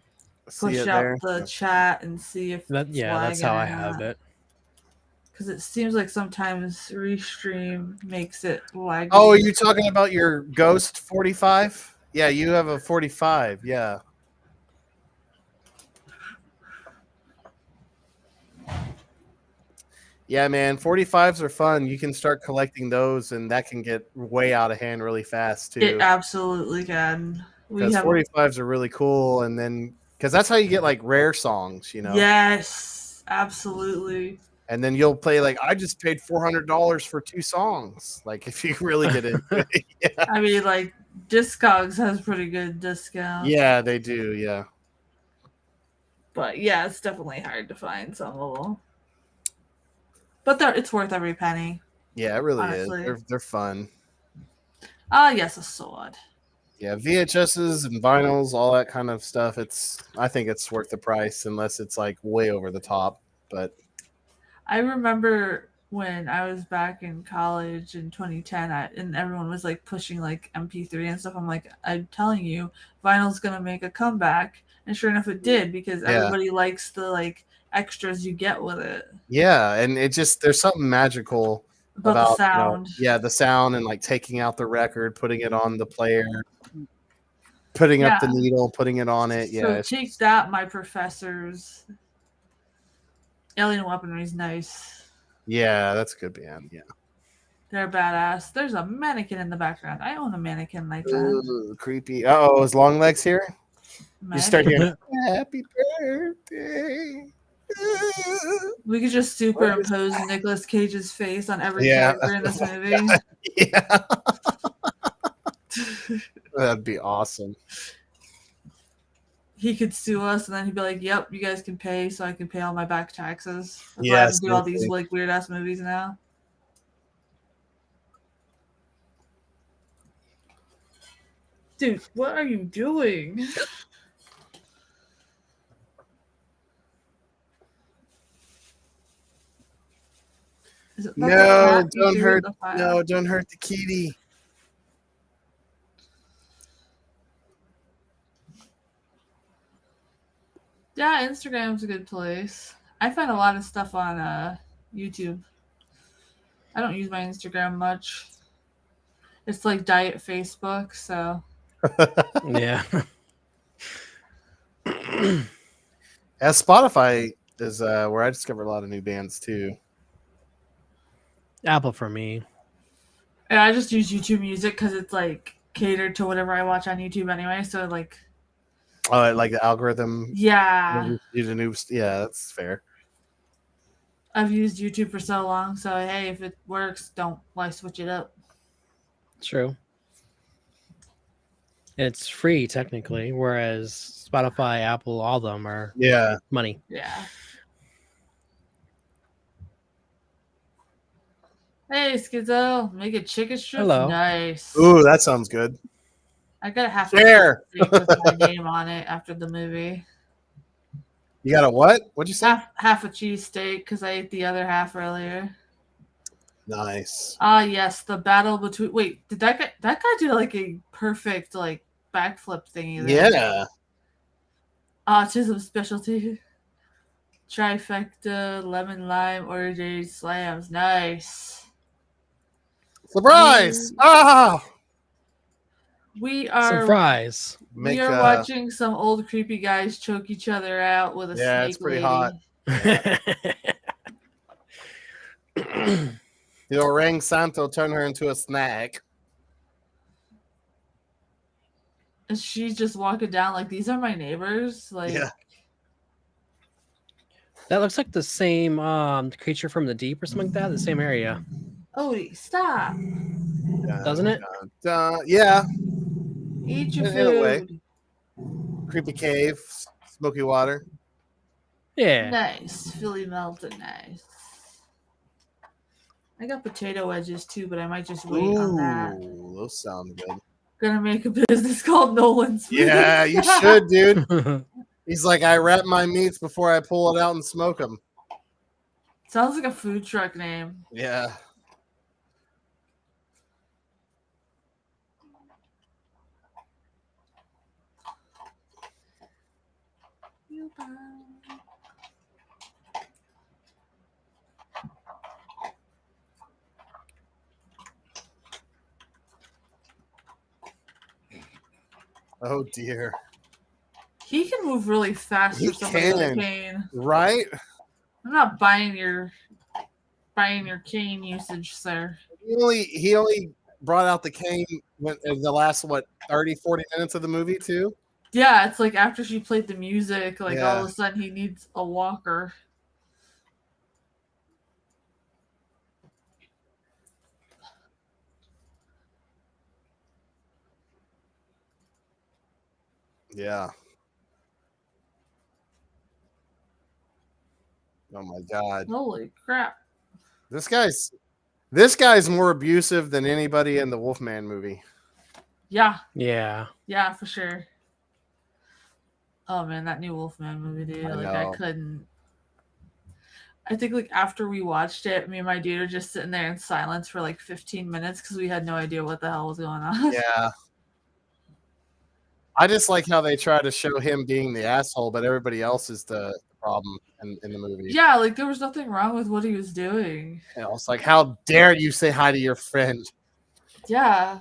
push out the chat and see if that's how I have it. Because it seems like sometimes Restream makes it laggy. Oh, are you talking about your Ghost 45? Yeah, you have a 45. Yeah. Yeah, man, 45s are fun. You can start collecting those, and that can get way out of hand really fast, too. It absolutely can. Because 45s are really cool, and then... Because that's how you get, like, rare songs, you know? Yes, absolutely. And then you'll play, like, I just paid $400 for 2 songs. Like, if you really get into it. Yeah. I mean, like, Discogs has pretty good discounts. Yeah, they do, yeah. But, yeah, it's definitely hard to find some of them. But it's worth every penny. Yeah, it really is. They're fun. Yes, a sword. Yeah, VHSs and vinyls, all that kind of stuff. I think it's worth the price unless it's like way over the top. But I remember when I was back in college in 2010, and everyone was like pushing like MP3 and stuff. I'm like, I'm telling you, vinyl's gonna make a comeback, and sure enough, it did because everybody likes the like extras you get with it. Yeah, and there's something magical about the sound. The sound and like taking out the record, putting it on the player, putting up the needle, putting it on it. Yeah. So take that, my professors. Alien Weaponry is nice. Yeah, that's a good band. Yeah. They're badass. There's a mannequin in the background. I own a mannequin like that. Ooh, creepy. Oh, is Long Legs here? You start hearing Happy Birthday. We could just superimpose Nicolas Cage's face on every character in this movie. Yeah. That'd be awesome. He could sue us, and then he'd be like, "Yep, you guys can pay, so I can pay all my back taxes." That's why I have to do all these like weird ass movies now. Dude, what are you doing? No, don't hurt the kitty. Yeah, Instagram's a good place. I find a lot of stuff on YouTube. I don't use my Instagram much. It's like diet Facebook, so. Yeah. As Spotify is where I discover a lot of new bands too. Apple for me. And I just use YouTube Music because it's like catered to whatever I watch on YouTube anyway. So like. Oh, like the algorithm. Yeah. Yeah, that's fair. I've used YouTube for so long, so hey, if it works, don't why switch it up. True. It's free technically, whereas Spotify, Apple, all of them are money. Yeah. Hey, Schizo, make a chicken strip. Hello. Nice. Ooh, that sounds good. I got a half Fair. a steak with my name on it after the movie. You got a what? What'd you say? Half a cheesesteak because I ate the other half earlier. Nice. Ah, yes, the battle between. Wait, did that guy do like a perfect like backflip thingy there? Yeah. Autism specialty. Trifecta, lemon lime, orange slams. Nice. Surprise! We are surprise. We are watching some old creepy guys choke each other out with a snake. Yeah, it's pretty hot. Yeah. The orang santo turned her into a snack. And she's just walking down like, these are my neighbors. Like, yeah. That looks like the same creature from the deep or something like that. The same area. Odie, stop. Doesn't it? Yeah. Eat your food. In a way. Creepy cave, smoky water. Yeah. Nice. Philly melted, nice. I got potato wedges too, but I might just wait on that. Those sound good. Gonna make a business called Nolan's Food. Yeah, you should, dude. He's like, I wrap my meats before I pull it out and smoke them. Sounds like a food truck name. Yeah. Oh dear. He can move really fast for somebody with a cane. Right? I'm not buying your cane usage, sir. He only brought out the cane in the last 30, 40 minutes of the movie too. Yeah, it's like after she played the music, like all of a sudden he needs a walker. Yeah. Oh my God. Holy crap. This guy's more abusive than anybody in the Wolfman movie. Yeah. Yeah. Yeah, for sure. Oh man, that new Wolfman movie, dude. I couldn't. I think like after we watched it, me and my dude are just sitting there in silence for like 15 minutes because we had no idea what the hell was going on. Yeah. I just like how they try to show him being the asshole, but everybody else is the problem in the movie. Yeah, like there was nothing wrong with what he was doing. You know, it's like, how dare you say hi to your friend? Yeah.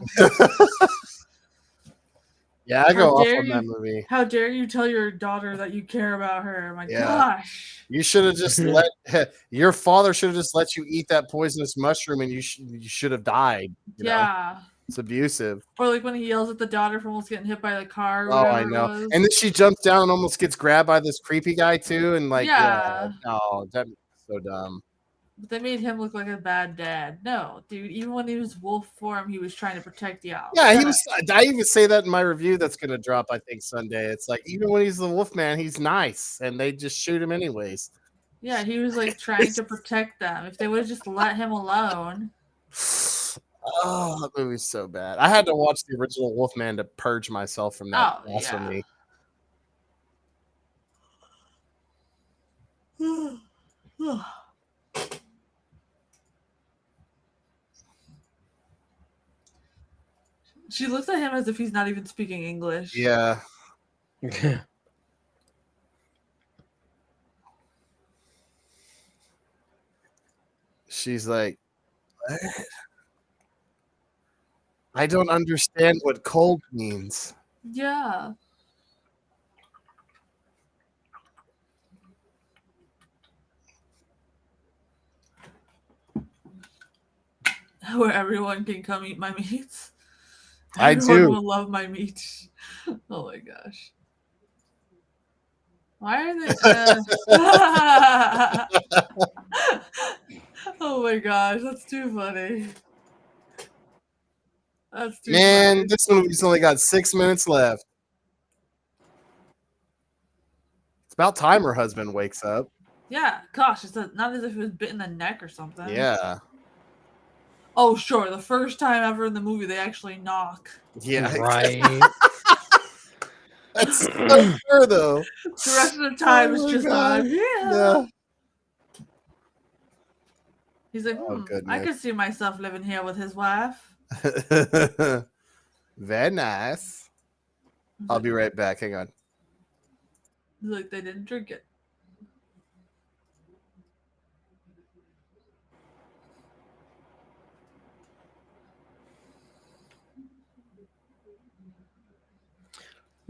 Yeah, I go off on that movie. How dare you tell your daughter that you care about her? My gosh. You should have just your father should have just let you eat that poisonous mushroom and you should have died. You know? It's abusive. Or like when he yells at the daughter for almost getting hit by the car. Oh, I know. And then she jumps down and almost gets grabbed by this creepy guy too. And like, oh, that's so dumb. But they made him look like a bad dad. No, dude. Even when he was wolf form, he was trying to protect y'all. Yeah, he was. I even say that in my review that's going to drop, I think, Sunday. It's like even when he's the wolf man, he's nice, and they just shoot him anyways. Yeah, he was like trying to protect them. If they would have just let him alone. Oh, that movie's so bad. I had to watch the original Wolfman to purge myself from that blasphemy. Yeah. She looks at him as if he's not even speaking English. Yeah. She's like, what? I don't understand what cold means. Yeah. Where everyone can come eat my meats. I Everyone do. will love my meat. Oh my gosh. Why are they? Oh my gosh, that's too funny. That's too Man, funny. this movie's only got 6 minutes left. It's about time her husband wakes up. Yeah, gosh, it's not as if it was bit in the neck or something. Yeah. Oh, sure. The first time ever in the movie, they actually knock. Yeah. Right. That's so true, though. The rest of the time, it's my just God. yeah. He's like, Oh, I goodness. could see myself living here with his wife. Very nice. I'll be right back. Hang on. He's like, they didn't drink it.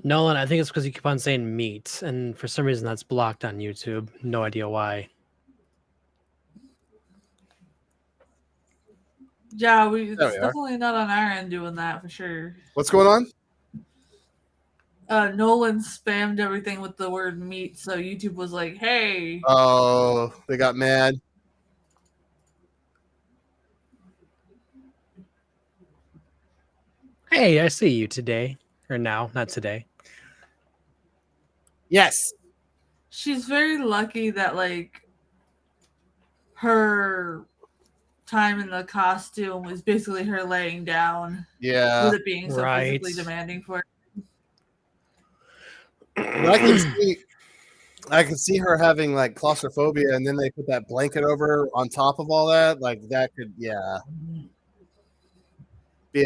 Nolan, I think it's because you keep on saying meat, and for some reason that's blocked on YouTube. No idea why. Yeah, it's definitely not on our end doing that for sure. What's going on? Nolan spammed everything with the word meat, so YouTube was like, hey. Oh, they got mad. Hey, I see you today. Or now, not today. Yes. She's very lucky that, like, her time in the costume was basically her laying down. Yeah. With it being so physically demanding for her. I can see her having like claustrophobia, and then they put that blanket over her on top of all that. Like that could, be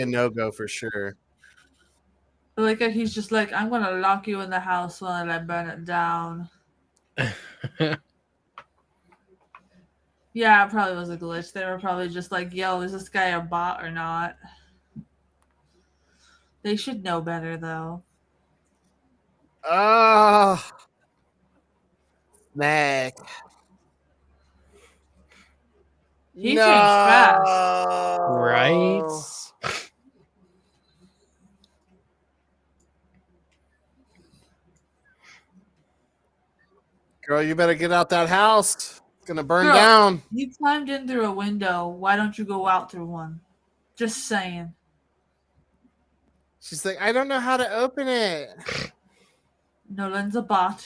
a no-go for sure. Like he's just like, I'm gonna lock you in the house while I burn it down. Yeah, it probably was a glitch. They were probably just like, yo, is this guy a bot or not? They should know better though. Snack. He changed fast. Right? Girl, you better get out that house. It's gonna burn down. You climbed in through a window. Why don't you go out through one? Just saying. She's like, I don't know how to open it. Nolan's a bot.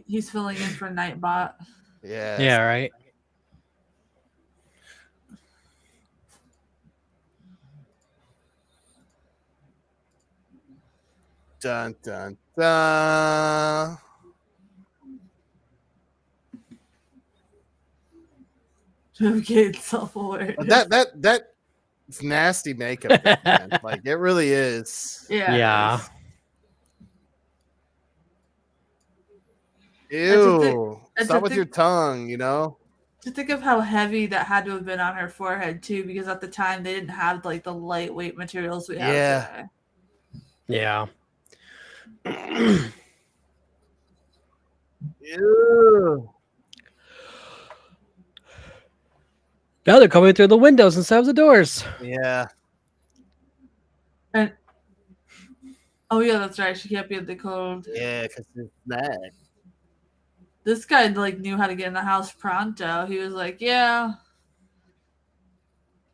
He's filling in for Nightbot. Yeah. Yeah, right. Dun dun dun. Get self-aware. That it's nasty makeup, though, man. Like it really is. Yeah. Ew. Stop with your tongue, you know? To think of how heavy that had to have been on her forehead too, because at the time they didn't have like the lightweight materials we have today. Yeah. Ew. Now they're coming through the windows instead of the doors. Yeah. And oh yeah, that's right. She can't be in the cold. Yeah, because it's bad. This guy like knew how to get in the house pronto. He was like, yeah,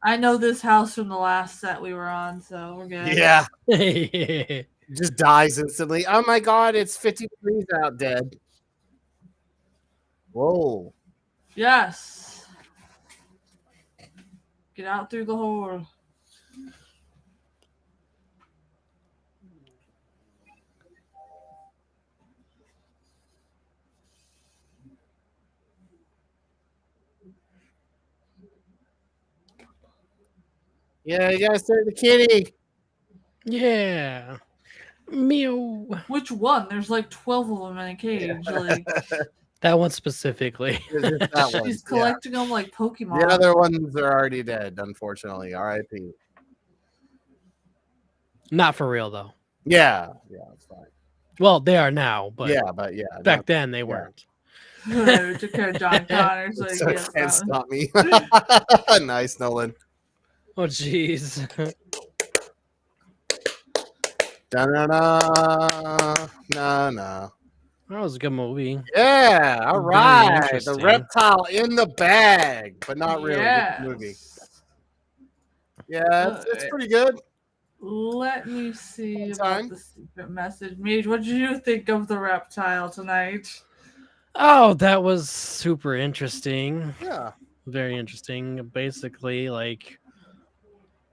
I know this house from the last set we were on, so we're good. Yeah. Just dies instantly. Oh my god, it's 50 degrees out, dead. Whoa. Yes. Get out through the hole. Yeah, you gotta save the kitty. Yeah. Meow. Which one? There's like 12 of them in a cage. Yeah. Like That one specifically. Just that one. She's Yeah. collecting them like Pokemon. The other ones are already dead, unfortunately. R.I.P. Not for real though. Yeah, it's fine. Well, they are now, but back then they weren't. Took care of John Connor, so So he it gets can't that stop me. Nice, Nolan. Oh jeez. Da-na-na, na-na. That was a good movie. Yeah, all Very right. The interesting. Reptile in the bag, but not really. Just a movie. Yeah, it's pretty good. Let me see Fun about time. the secret message. Mage, what did you think of the Reptile tonight? Oh, that was super interesting. Yeah. Very interesting. Basically, like,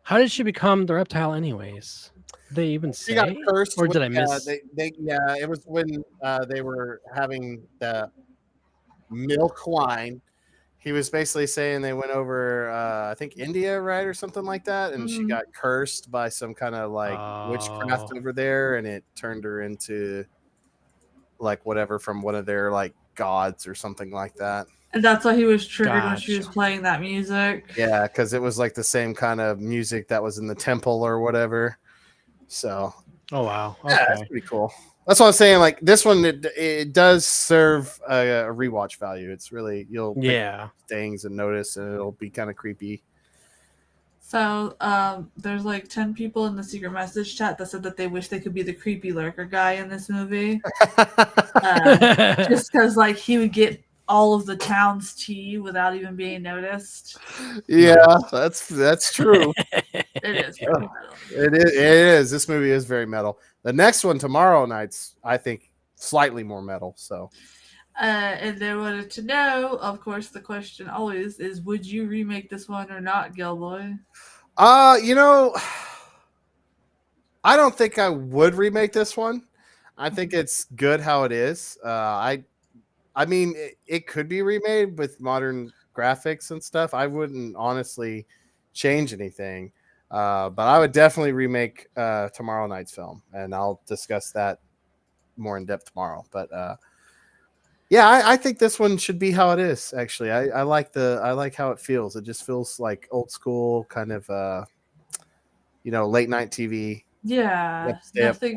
how did she become the reptile, anyways? Did they even She got say? cursed. Or With, did I miss? it was when they were having the milk wine. He was basically saying they went over, I think India, right, or something like that, and she got cursed by some kind of like witchcraft over there, and it turned her into like whatever from one of their like gods or something like that. And that's why he was triggered when she was playing that music. Yeah, because it was like the same kind of music that was in the temple or whatever. So, oh wow, okay. Yeah, that's pretty cool. That's what I'm saying. Like this one, it does serve a rewatch value. It's really you'll pick things and notice, and it'll be kind of creepy. So there's like 10 people in the secret message chat that said that they wish they could be the creepy lurker guy in this movie. Just because like he would get all of the town's tea without even being noticed. Yeah, that's true. It is very metal. It is. This movie is very metal. The next one, tomorrow night's, I think, slightly more metal. So, and they wanted to know, of course, the question always is, would you remake this one or not, Gill-boy? You know, I don't think I would remake this one. I think it's good how it is. I mean, it could be remade with modern graphics and stuff. I wouldn't honestly change anything, but I would definitely remake tomorrow night's film, and I'll discuss that more in depth tomorrow. But yeah, I think this one should be how it is. Actually, I like how it feels. It just feels like old school kind of late night TV. Yeah, nothing.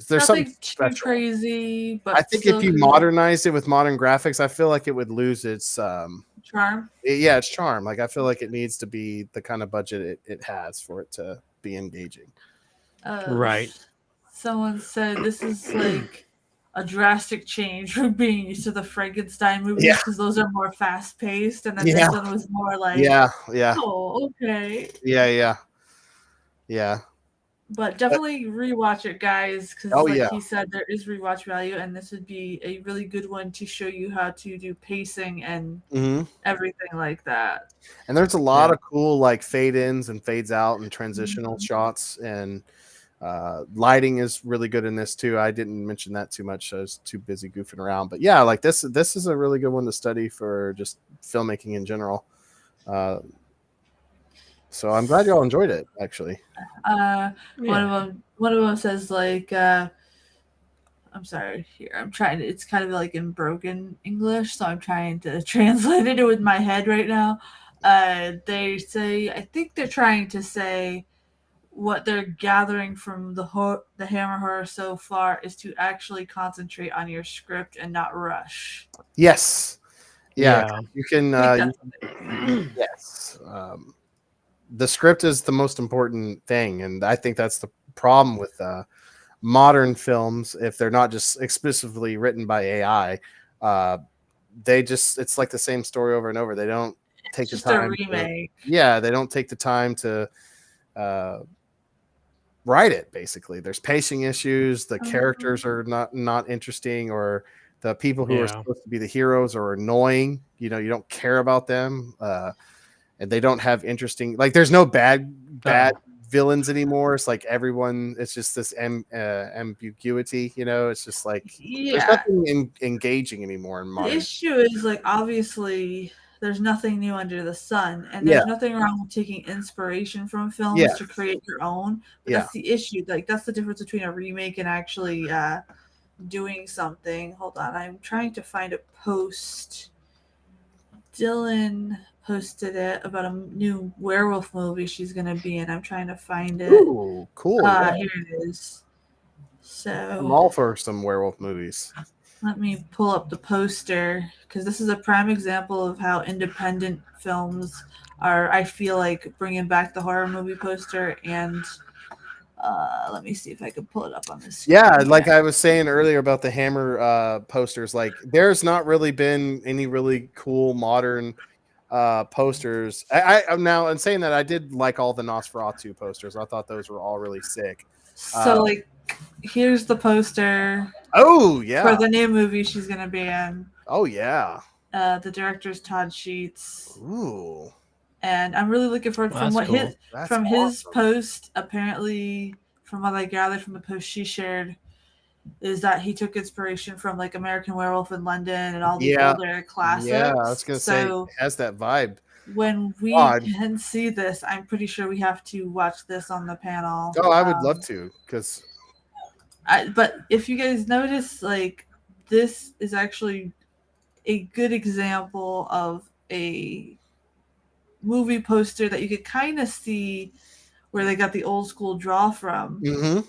There's nothing too special. crazy, but I think if you modernize it with modern graphics, I feel like it would lose its charm. Yeah, its charm. Like I feel like it needs to be the kind of budget it has for it to be engaging. Right. Someone said this is like a drastic change from being used to the Frankenstein movies because those are more fast paced, and then this one was more like oh, okay. Yeah. But definitely rewatch it, guys, because he said, there is rewatch value, and this would be a really good one to show you how to do pacing and everything like that. And there's a lot of cool like fade ins and fades out and transitional shots, and lighting is really good in this too. I didn't mention that too much. I was too busy goofing around. But yeah, like this is a really good one to study for just filmmaking in general. So I'm glad y'all enjoyed it, actually. One of them says like, I'm sorry, here I'm trying to. It's kind of like in broken English, so I'm trying to translate it with my head right now. They say, I think they're trying to say what they're gathering from the Hammer Horror so far is to actually concentrate on your script and not rush. Yes. Yeah. You can. Yes. The script is the most important thing, and I think that's the problem with modern films. If they're not just explicitly written by AI, it's like the same story over and over. They don't take the time. Just a remake. They don't take the time to write it. Basically, there's pacing issues. The characters are not interesting, or the people who are supposed to be the heroes are annoying. You don't care about them. And they don't have interesting, like there's no bad villains anymore. It's like everyone, it's just this ambiguity, it's just like there's nothing engaging anymore in modern. The issue is like obviously there's nothing new under the sun, and there's nothing wrong with taking inspiration from films to create your own. But that's the issue. Like that's the difference between a remake and actually doing something. Hold on, I'm trying to find a post. Dylan posted it about a new werewolf movie she's gonna be in. I'm trying to find it. Ooh, cool. Yeah. Here it is. So I'm all for some werewolf movies. let me pull up the poster because this is a prime example of how independent films are. I feel like bringing back the horror movie poster, and let me see if I can pull it up on this screen. Yeah, like I was saying earlier about the Hammer posters, like there's not really been any really cool modern posters. I'm now in saying that I did like all the Nosferatu posters. I thought those were all really sick. So like here's the poster. Oh yeah. For the new movie she's gonna be in. Oh yeah. The director's Todd Sheets. Ooh. And I'm really looking forward Well, from his post. Apparently, from what I gathered from the post she shared, is that he took inspiration from like American Werewolf in London and all the older classics. Yeah, I was gonna say it has that vibe. When we can see this, I'm pretty sure we have to watch this on the panel. Oh, I would love to, because. But if you guys notice, like this is actually a good example of a movie poster that you could kind of see where they got the old school draw from. Mm-hmm.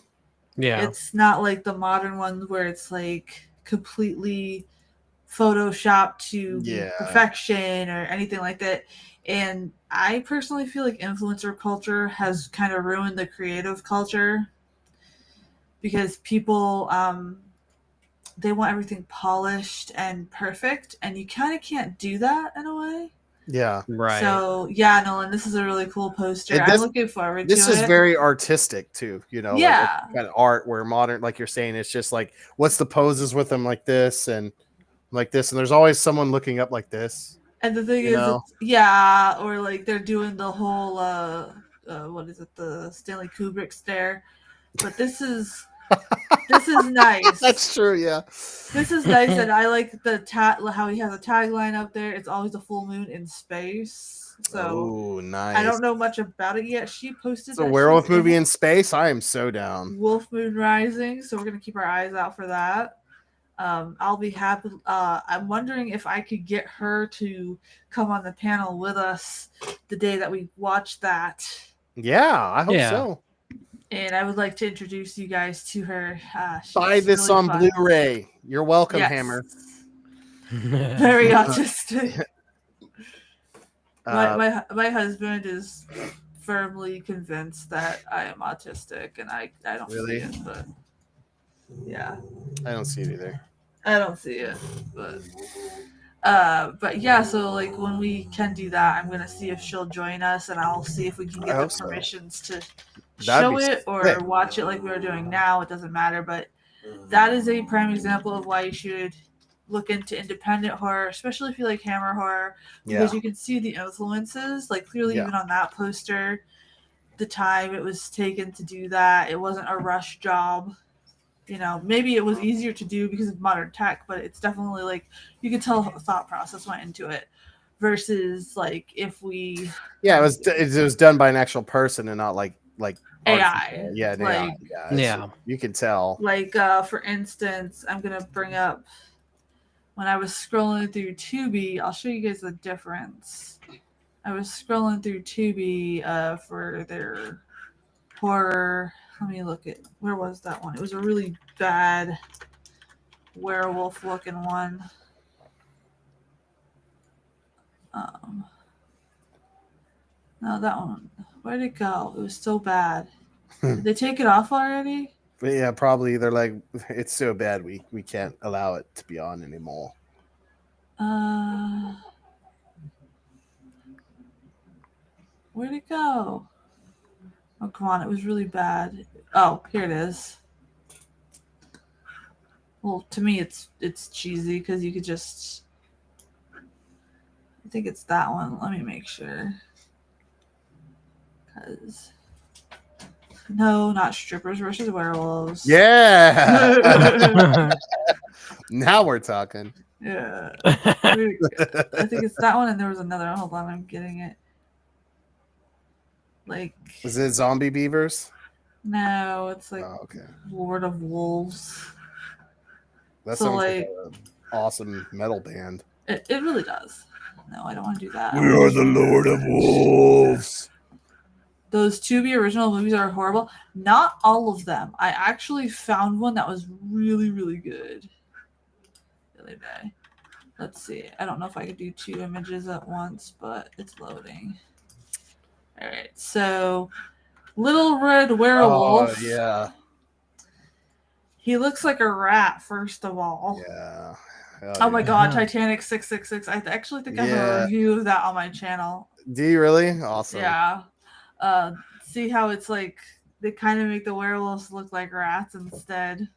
Yeah, it's not like the modern ones where it's like completely photoshopped to perfection or anything like that. And I personally feel like influencer culture has kind of ruined the creative culture because people they want everything polished and perfect, and you kind of can't do that in a way. Yeah. Right. So yeah, Nolan, this is a really cool poster. I'm looking forward to it. This is very artistic too, Yeah. Like kind of art where modern, like you're saying, it's just like what's the poses with them like this and like this, and there's always someone looking up like this. And the thing is, or like they're doing the whole what is it, the Stanley Kubrick stare. But this is nice. That's true, yeah. This is nice, and I like the how he has a tagline up there. It's always a full moon in space. So nice. I don't know much about it yet. She posted it's a werewolf movie in space. I am so down. Wolf Moon Rising. So we're gonna keep our eyes out for that. I'll be happy. I'm wondering if I could get her to come on the panel with us the day that we watch that. Yeah, I hope so. And I would like to introduce you guys to her. Buy this really on fun. Blu-ray. You're welcome, Hammer. Very autistic. My husband is firmly convinced that I am autistic, and I don't see it, but yeah. I don't see it either. I don't see it, but yeah, so like when we can do that, I'm gonna see if she'll join us, and I'll see if we can get the permissions to show it or watch it like we were doing now. It doesn't matter, but that is a prime example of why you should look into independent horror, especially if you like Hammer horror, because you can see the influences, like clearly even on that poster, the time it was taken to do that. It wasn't a rush job. Maybe it was easier to do because of modern tech, but it's definitely like you could tell a thought process went into it versus like if we it was done by an actual person and not like AI. You can tell. Like for instance, I'm gonna bring up when I was scrolling through Tubi. I'll show you guys the difference. I was scrolling through Tubi for their horror. Let me look at where was that one. It was a really bad werewolf looking one. No, that one. Where'd it go? It was so bad. Did they take it off already? But yeah, probably they're like, it's so bad we can't allow it to be on anymore. Where'd it go? Oh, come on. It was really bad. Oh, here it is. Well, to me, it's cheesy because you could just... I think it's that one. Let me make sure. Because... No, not strippers versus werewolves. Yeah! Now we're talking. Yeah. I think it's that one, and there was another. Hold on, I'm getting it. Like, is it Zombie Beavers? No, it's like Lord of Wolves. That So sounds like like an awesome metal band. it really does. No, I don't want to do that. We are the Lord of Wolves. Those Tubi original movies are horrible. Not all of them. I actually found one that was really, really good the other day. Let's see. I don't know if I could do 2 images at once, but it's loading. All right. So, Little Red Werewolf. Oh, yeah. He looks like a rat, first of all. Yeah. Oh my god, Titanic 666. I actually think I have a review of that on my channel. Do you really? Awesome. Yeah. See how it's like they kind of make the werewolves look like rats instead.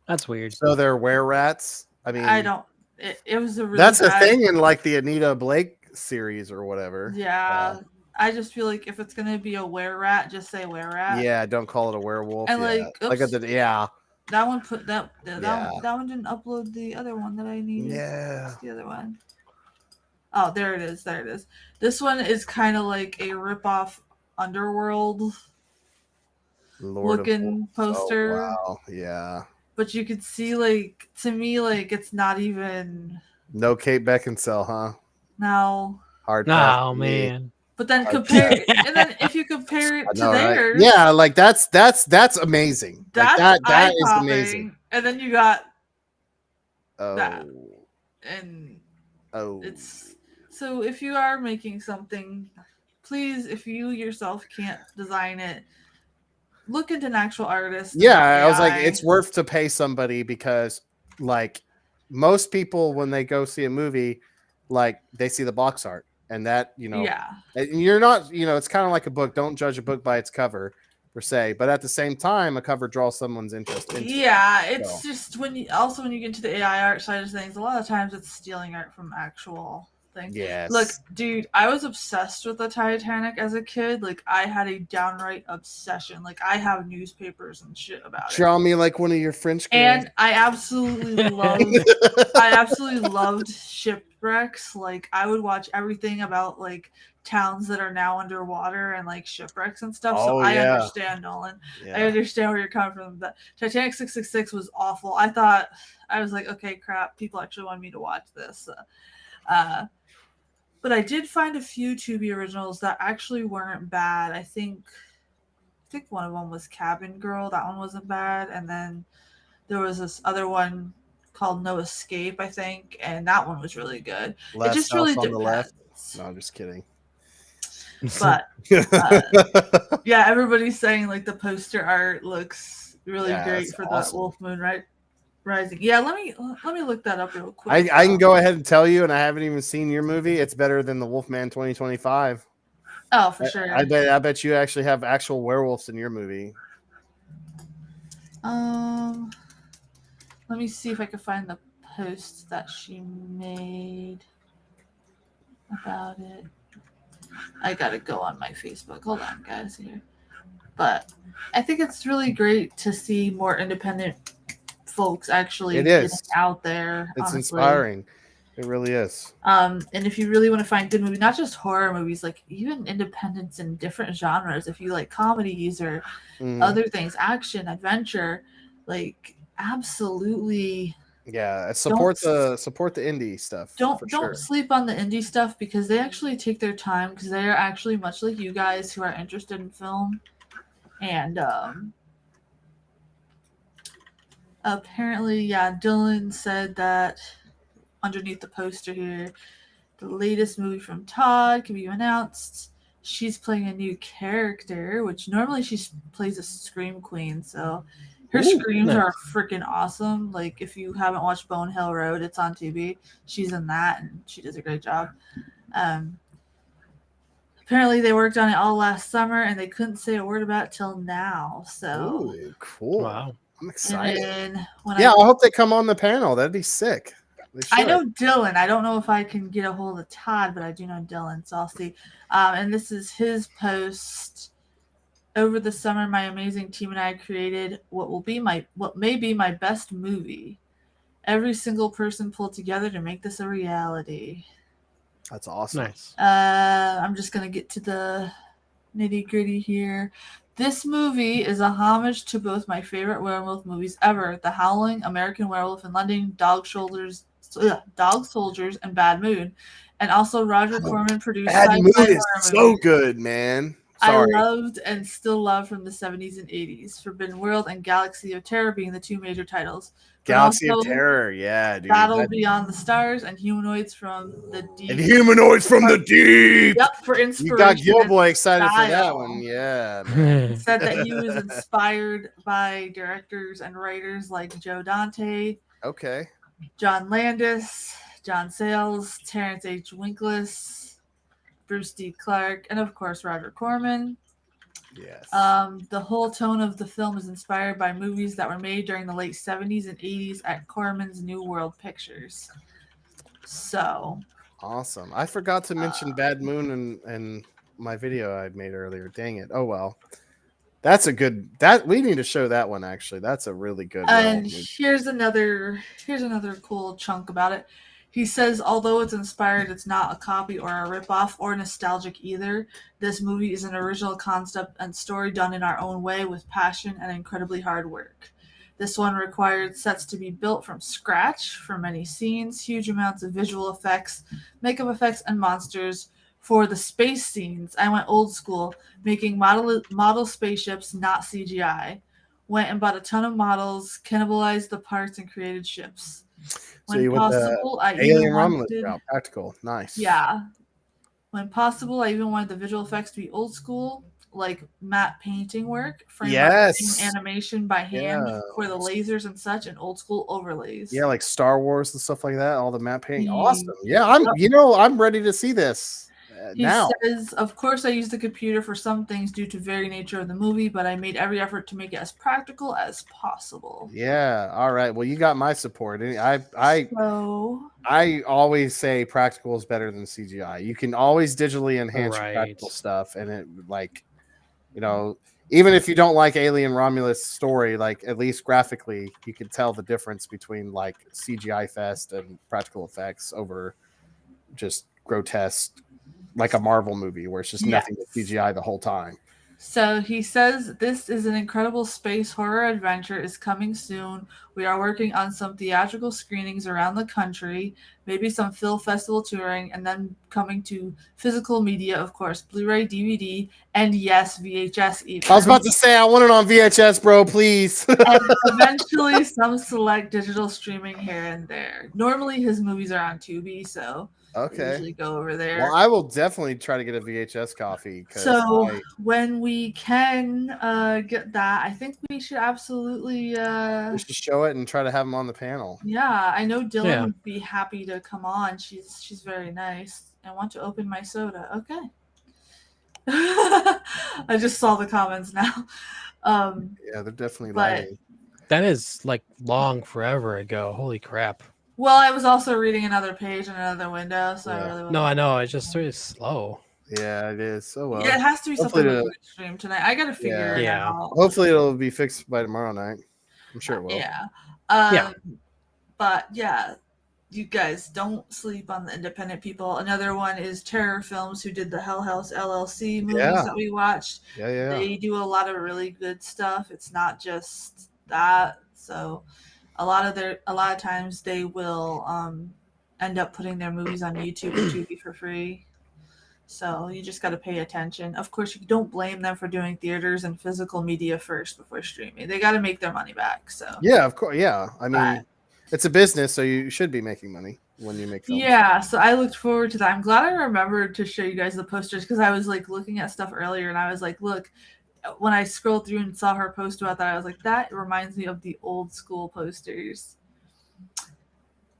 That's weird. So they're were-rats? I mean, I don't. It was a really that's bad... a thing in like the Anita Blake series or whatever. Yeah. I just feel like if it's gonna be a were-rat, just say were-rat. Yeah, don't call it a werewolf. And yeah. That one put that Yeah. that one didn't upload the other one that I needed. Yeah. What's the other one? Oh, there it is. There it is. This one is kind of like a rip-off Underworld looking poster. Oh, wow. Yeah. But you could see, like, to me, like, it's not even... No Kate Beckinsale, huh? No. Hard pass. Oh, man. But then if you compare it to theirs... Yeah, like that's amazing. That's like that is amazing. And then you got Oh. that. And it's... So if you are making something, please, if you yourself can't design it, look into an actual artist. Yeah, I was like, it's worth to pay somebody because, like, most people when they go see a movie, like they see the box art and that, and you're not, it's kind of like a book. Don't judge a book by its cover per se, but at the same time, a cover draws someone's interest. It's just when you get into the AI art side of things, a lot of times it's stealing art from actual things. Yes. Look, dude, I was obsessed with the Titanic as a kid. Like, I had a downright obsession. Like, I have newspapers and shit about it. Draw me like one of your French girls. And I absolutely loved shipwrecks. Like, I would watch everything about like towns that are now underwater and like shipwrecks and stuff. So I understand, Nolan. Yeah. I understand where you're coming from. But Titanic 666 was awful. I was like, okay, crap. People actually wanted me to watch this. But I did find a few Tubi originals that actually weren't bad. I think one of them was Cabin Girl. That one wasn't bad. And then there was this other one called No Escape, I think, and that one was really good. Last it just really on depends. The left. No, I'm just kidding. But yeah, everybody's saying like the poster art looks really great for the Wolf Moon Rising. Yeah, let me look that up real quick. I can go ahead and tell you, and I haven't even seen your movie. It's better than the Wolfman 2025. Oh, for sure. I bet you actually have actual werewolves in your movie. Let me see if I can find the post that she made about it. I gotta go on my Facebook. Hold on, guys, here. But I think it's really great to see more independent folks actually getting out there. It's honestly. Inspiring. It really is. And if you really want to find good movies, not just horror movies, like even independents in different genres, if you like comedies or other things, action, adventure, like absolutely. Yeah, support the indie stuff. Don't sleep on the indie stuff because they actually take their time because they are actually much like you guys who are interested in film. And apparently, Dylan said that underneath the poster here, the latest movie from Todd can be announced. She's playing a new character, which normally she plays a scream queen, so her screams are freaking awesome. Like, if you haven't watched Bone Hill Road, it's on TV. She's in that, and she does a great job. Apparently, they worked on it all last summer, and they couldn't say a word about it till now. So, cool. Wow. I'm excited. I hope they come on the panel. That'd be sick. I know Dylan. I don't know if I can get a hold of Todd, but I do know Dylan, so I'll see. And this is his post. Over the summer, my amazing team and I created what may be my best movie. Every single person pulled together to make this a reality. That's awesome. Nice. I'm just gonna get to the nitty-gritty here. This movie is a homage to both my favorite werewolf movies ever, The Howling, American Werewolf in London, Dog Soldiers, and Bad Moon. And also Roger Corman produced Bad sci-fi Moon is horror so movies good, man. I Sorry. loved and still love from the 70s and 80s. Forbidden World and Galaxy of Terror being the two major titles. But Galaxy also of Terror, yeah, dude. Battle Beyond the Stars and Humanoids from the Deep. And Humanoids from the Deep. Yep, for inspiration. You got Gill-boy excited style. for that one, yeah. Man. He said that he was inspired by directors and writers like Joe Dante, Okay, John Landis, John Sayles, Terrence H. Winkless, Bruce D. Clark, and of course Roger Corman. yes. The whole tone of the film is inspired by movies that were made during the late 70s and 80s at Corman's New World Pictures. So awesome. I forgot to mention Bad Moon and my video I made earlier. Dang it. Oh well. That's a good we need to show that one actually. That's a really good one. And here's another cool chunk about it. He says, although it's inspired, it's not a copy or a ripoff or nostalgic either. This movie is an original concept and story done in our own way with passion and incredibly hard work. This one required sets to be built from scratch for many scenes, huge amounts of visual effects, makeup effects, and monsters. For the space scenes, I went old school, making model spaceships, not CGI. Went and bought a ton of models, cannibalized the parts, and created ships. So you went the Alien Romulus route, practical, nice. Yeah. When possible, I even wanted the visual effects to be old school, like matte painting work, frame animation by hand for the lasers and such, and old school overlays. Yeah, like Star Wars and stuff like that. All the matte painting, awesome. Yeah, I'm ready to see this. He says, of course, I used the computer for some things due to very nature of the movie, but I made every effort to make it as practical as possible. Yeah. All right. Well, you got my support. I always say practical is better than CGI. You can always digitally enhance your practical stuff, and it even if you don't like Alien Romulus story, like at least graphically, you can tell the difference between like CGI fest and practical effects over just grotesque. Like a Marvel movie where it's just nothing but CGI the whole time. So he says this is an incredible space horror adventure is coming soon. We are working on some theatrical screenings around the country, maybe some film festival touring, and then coming to physical media, of course, Blu-ray, DVD, and yes, VHS even. I was about to say I want it on VHS, bro, please. And eventually some select digital streaming here and there. Normally his movies are on Tubi, so okay. Usually go over there. Well, I will definitely try to get a VHS copy. So when we can get that, I think we should absolutely we should show it and try to have them on the panel. Yeah, I know Dylan would be happy to come on. She's very nice. I want to open my soda. Okay. I just saw the comments now. Yeah, they're definitely lagging. That is like long forever ago. Holy crap. Well, I was also reading another page in another window, so I really I know. It's just really slow. Yeah, it is. So well. Yeah, it has to be something we can stream tonight. I gotta figure it out. Hopefully it'll be fixed by tomorrow night. I'm sure it will. Yeah. But yeah, you guys don't sleep on the independent people. Another one is Terror Films, who did the Hell House LLC movies that we watched. Yeah. They do a lot of really good stuff. It's not just that. So a lot of times they will end up putting their movies on YouTube or Tubi for free. So you just got to pay attention. Of course, you don't blame them for doing theaters and physical media first before streaming. They got to make their money back. So yeah, of course. Yeah, I mean, it's a business, so you should be making money when you make films. Yeah, so I looked forward to that. I'm glad I remembered to show you guys the posters because I was like looking at stuff earlier and I was like, look. When I scrolled through and saw her post about that, I was like, that reminds me of the old school posters.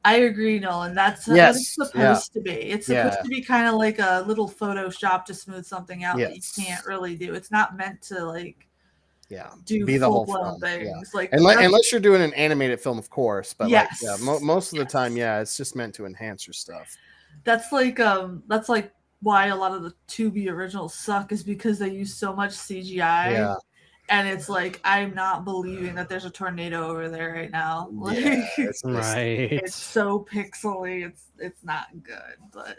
I agree, Nolan. That's what it's supposed to be. It's supposed to be kind of like a little Photoshop to smooth something out that you can't really do. It's not meant to like do be the whole film things. Like unless you're doing an animated film, of course. But most of the time, it's just meant to enhance your stuff. That's like why a lot of the Tubi originals suck is because they use so much CGI. Yeah. And it's like, I'm not believing that there's a tornado over there right now. Like, it's It's so pixely. It's not good. But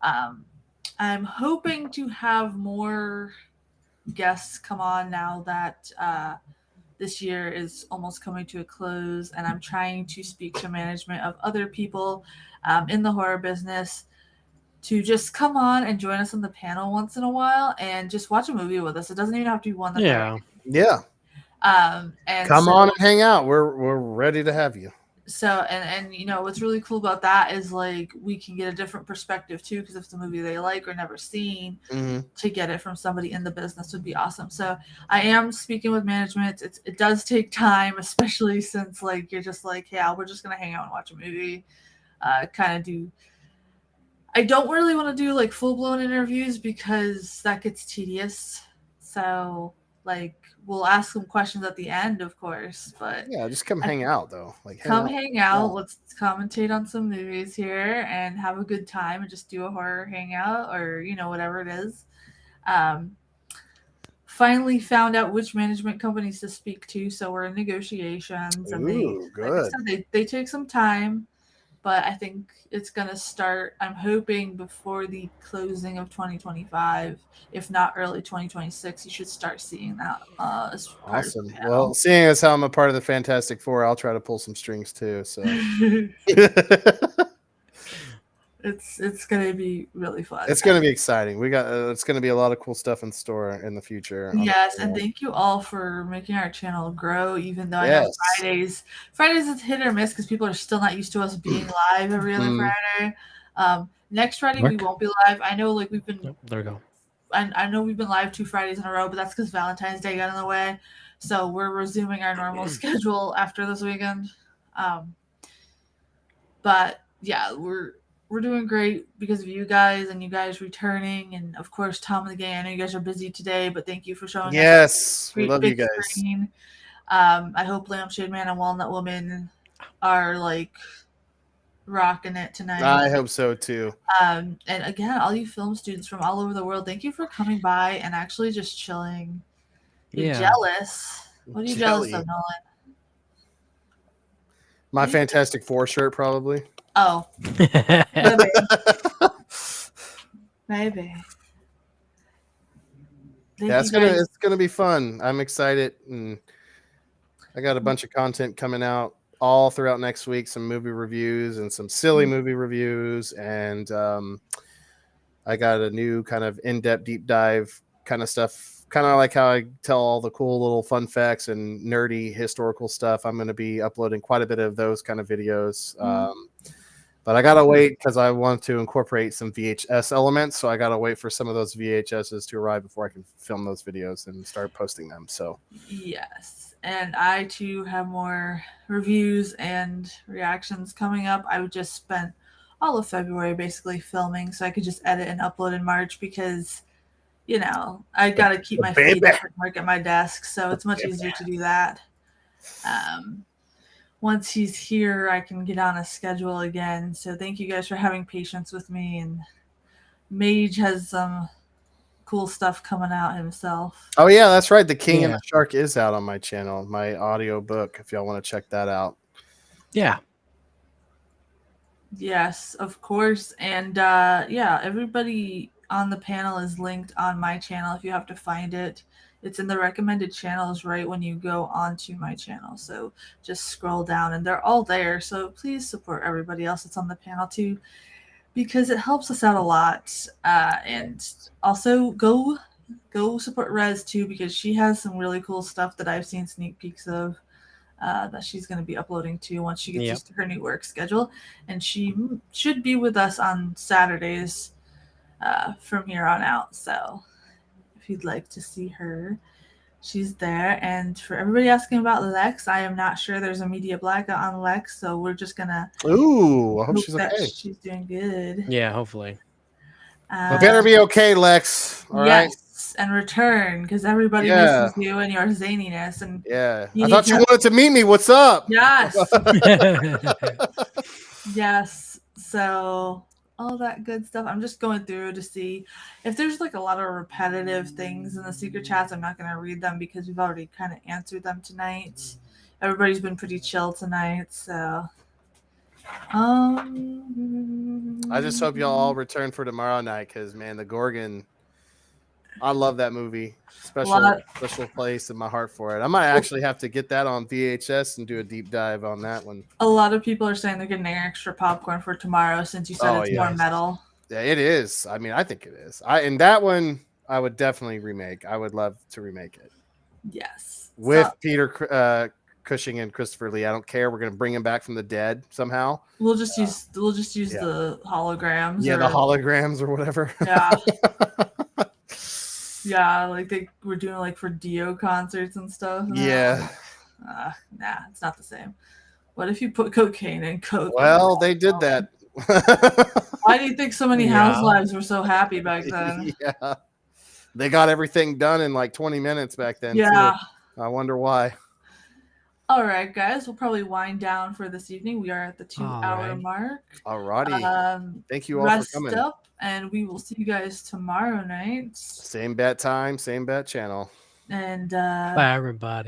I'm hoping to have more guests come on now that this year is almost coming to a close, and I'm trying to speak to management of other people in the horror business to just come on and join us on the panel once in a while and just watch a movie with us. It doesn't even have to be one that they're Yeah. and Come so, on and hang out. We're ready to have you. So and you know what's really cool about that is like we can get a different perspective too, because if it's a movie they like or never seen, to get it from somebody in the business would be awesome. So I am speaking with management. It does take time, especially since like you're just like, yeah, we're just gonna hang out and watch a movie. Kind of do. I don't really want to do like full blown interviews because that gets tedious. So like we'll ask them questions at the end, of course, but yeah, just come hang out though. Like hang out. Let's commentate on some movies here and have a good time and just do a horror hangout or you know whatever it is. Um, Finally found out which management companies to speak to, so we're in negotiations, and like I said, they take some time, but I think it's gonna start. I'm hoping before the closing of 2025, if not early 2026. You should start seeing that as part of the panel. Well, seeing as how I'm a part of the Fantastic Four, I'll try to pull some strings too. So it's gonna be really fun. It's gonna be exciting. We got it's gonna be a lot of cool stuff in store in the future. Yes, and thank you all for making our channel grow. Even though I know Fridays is hit or miss because people are still not used to us being live every other Friday. Next Friday we won't be live. I know, like we've been. There we go. I know we've been live 2 Fridays in a row, but that's because Valentine's Day got in the way. So we're resuming our normal schedule after this weekend. But yeah, we're doing great because of you guys and you guys returning, and of course Tom and the gang. I know you guys are busy today, but thank you for showing us. We love you guys. Screen. I hope Lampshade Man and Walnut Woman are like rocking it tonight. I hope so too. And again, all you film students from all over the world, thank you for coming by and actually just chilling. You're jealous. What are you jealous of, Nolan? My Fantastic Four shirt, probably. Oh. Maybe. Yeah, it's gonna be fun. I'm excited, and I got a bunch of content coming out all throughout next week. Some movie reviews and some silly movie reviews, and I got a new kind of in-depth deep dive kind of stuff. Kind of like how I tell all the cool little fun facts and nerdy historical stuff. I'm going to be uploading quite a bit of those kind of videos. But I got to wait because I want to incorporate some VHS elements. So I got to wait for some of those VHSs to arrive before I can film those videos and start posting them. So yes. And I too have more reviews and reactions coming up. I would just spend all of February basically filming so I could just edit and upload in March because you know, I got to keep my feet up and work at my desk, so it's much easier to do that. Once he's here, I can get on a schedule again. So thank you guys for having patience with me. And Mage has some cool stuff coming out himself. Oh yeah, that's right. The King and the Shark is out on my channel, my audio book. If y'all want to check that out. Yeah. Yes, of course. And yeah, everybody on the panel is linked on my channel if you have to find it. It's in the recommended channels right when you go onto my channel. So just scroll down and they're all there. So please support everybody else that's on the panel too, because it helps us out a lot. And also go support Rez too, because she has some really cool stuff that I've seen sneak peeks of. That she's going to be uploading to once she gets used to her new work schedule. And she should be with us on Saturdays from here on out. So if you'd like to see her, she's there. And for everybody asking about Lex, I am not sure. There's a media blackout on Lex, so we're just going to I hope she's okay. She's doing good. Yeah, hopefully. Better be okay, Lex. All right. And return, because everybody misses you and your zaniness. And I thought you wanted to meet me. What's up? Yes. Yes. So all that good stuff. I'm just going through to see if there's like a lot of repetitive things in the secret chats. I'm not going to read them because we've already kind of answered them tonight. Everybody's been pretty chill tonight, so I just hope y'all all return for tomorrow night because man, the Gorgon I love that movie. Special place in my heart for it. I might actually have to get that on VHS and do a deep dive on that one. A lot of people are saying they're getting extra popcorn for tomorrow since you said it's more metal. Yeah, it is. I mean, I think it is. And that one I would definitely remake. I would love to remake it. Yes. With Peter Cushing and Christopher Lee. I don't care. We're gonna bring him back from the dead somehow. We'll just use the holograms. Yeah, the holograms or whatever. Yeah. Yeah, like they were doing like for Dio concerts and stuff. Yeah. Nah, it's not the same. What if you put cocaine in Coke? Well, they did that. Why do you think so many housewives were so happy back then? Yeah. They got everything done in like 20 minutes back then. Yeah. Too. I wonder why. All right, guys. We'll probably wind down for this evening. We are at the 2-hour mark. All righty. Thank you all for coming. Rest up, and we will see you guys tomorrow night. Same bat time, same bat channel. And bye, everybody.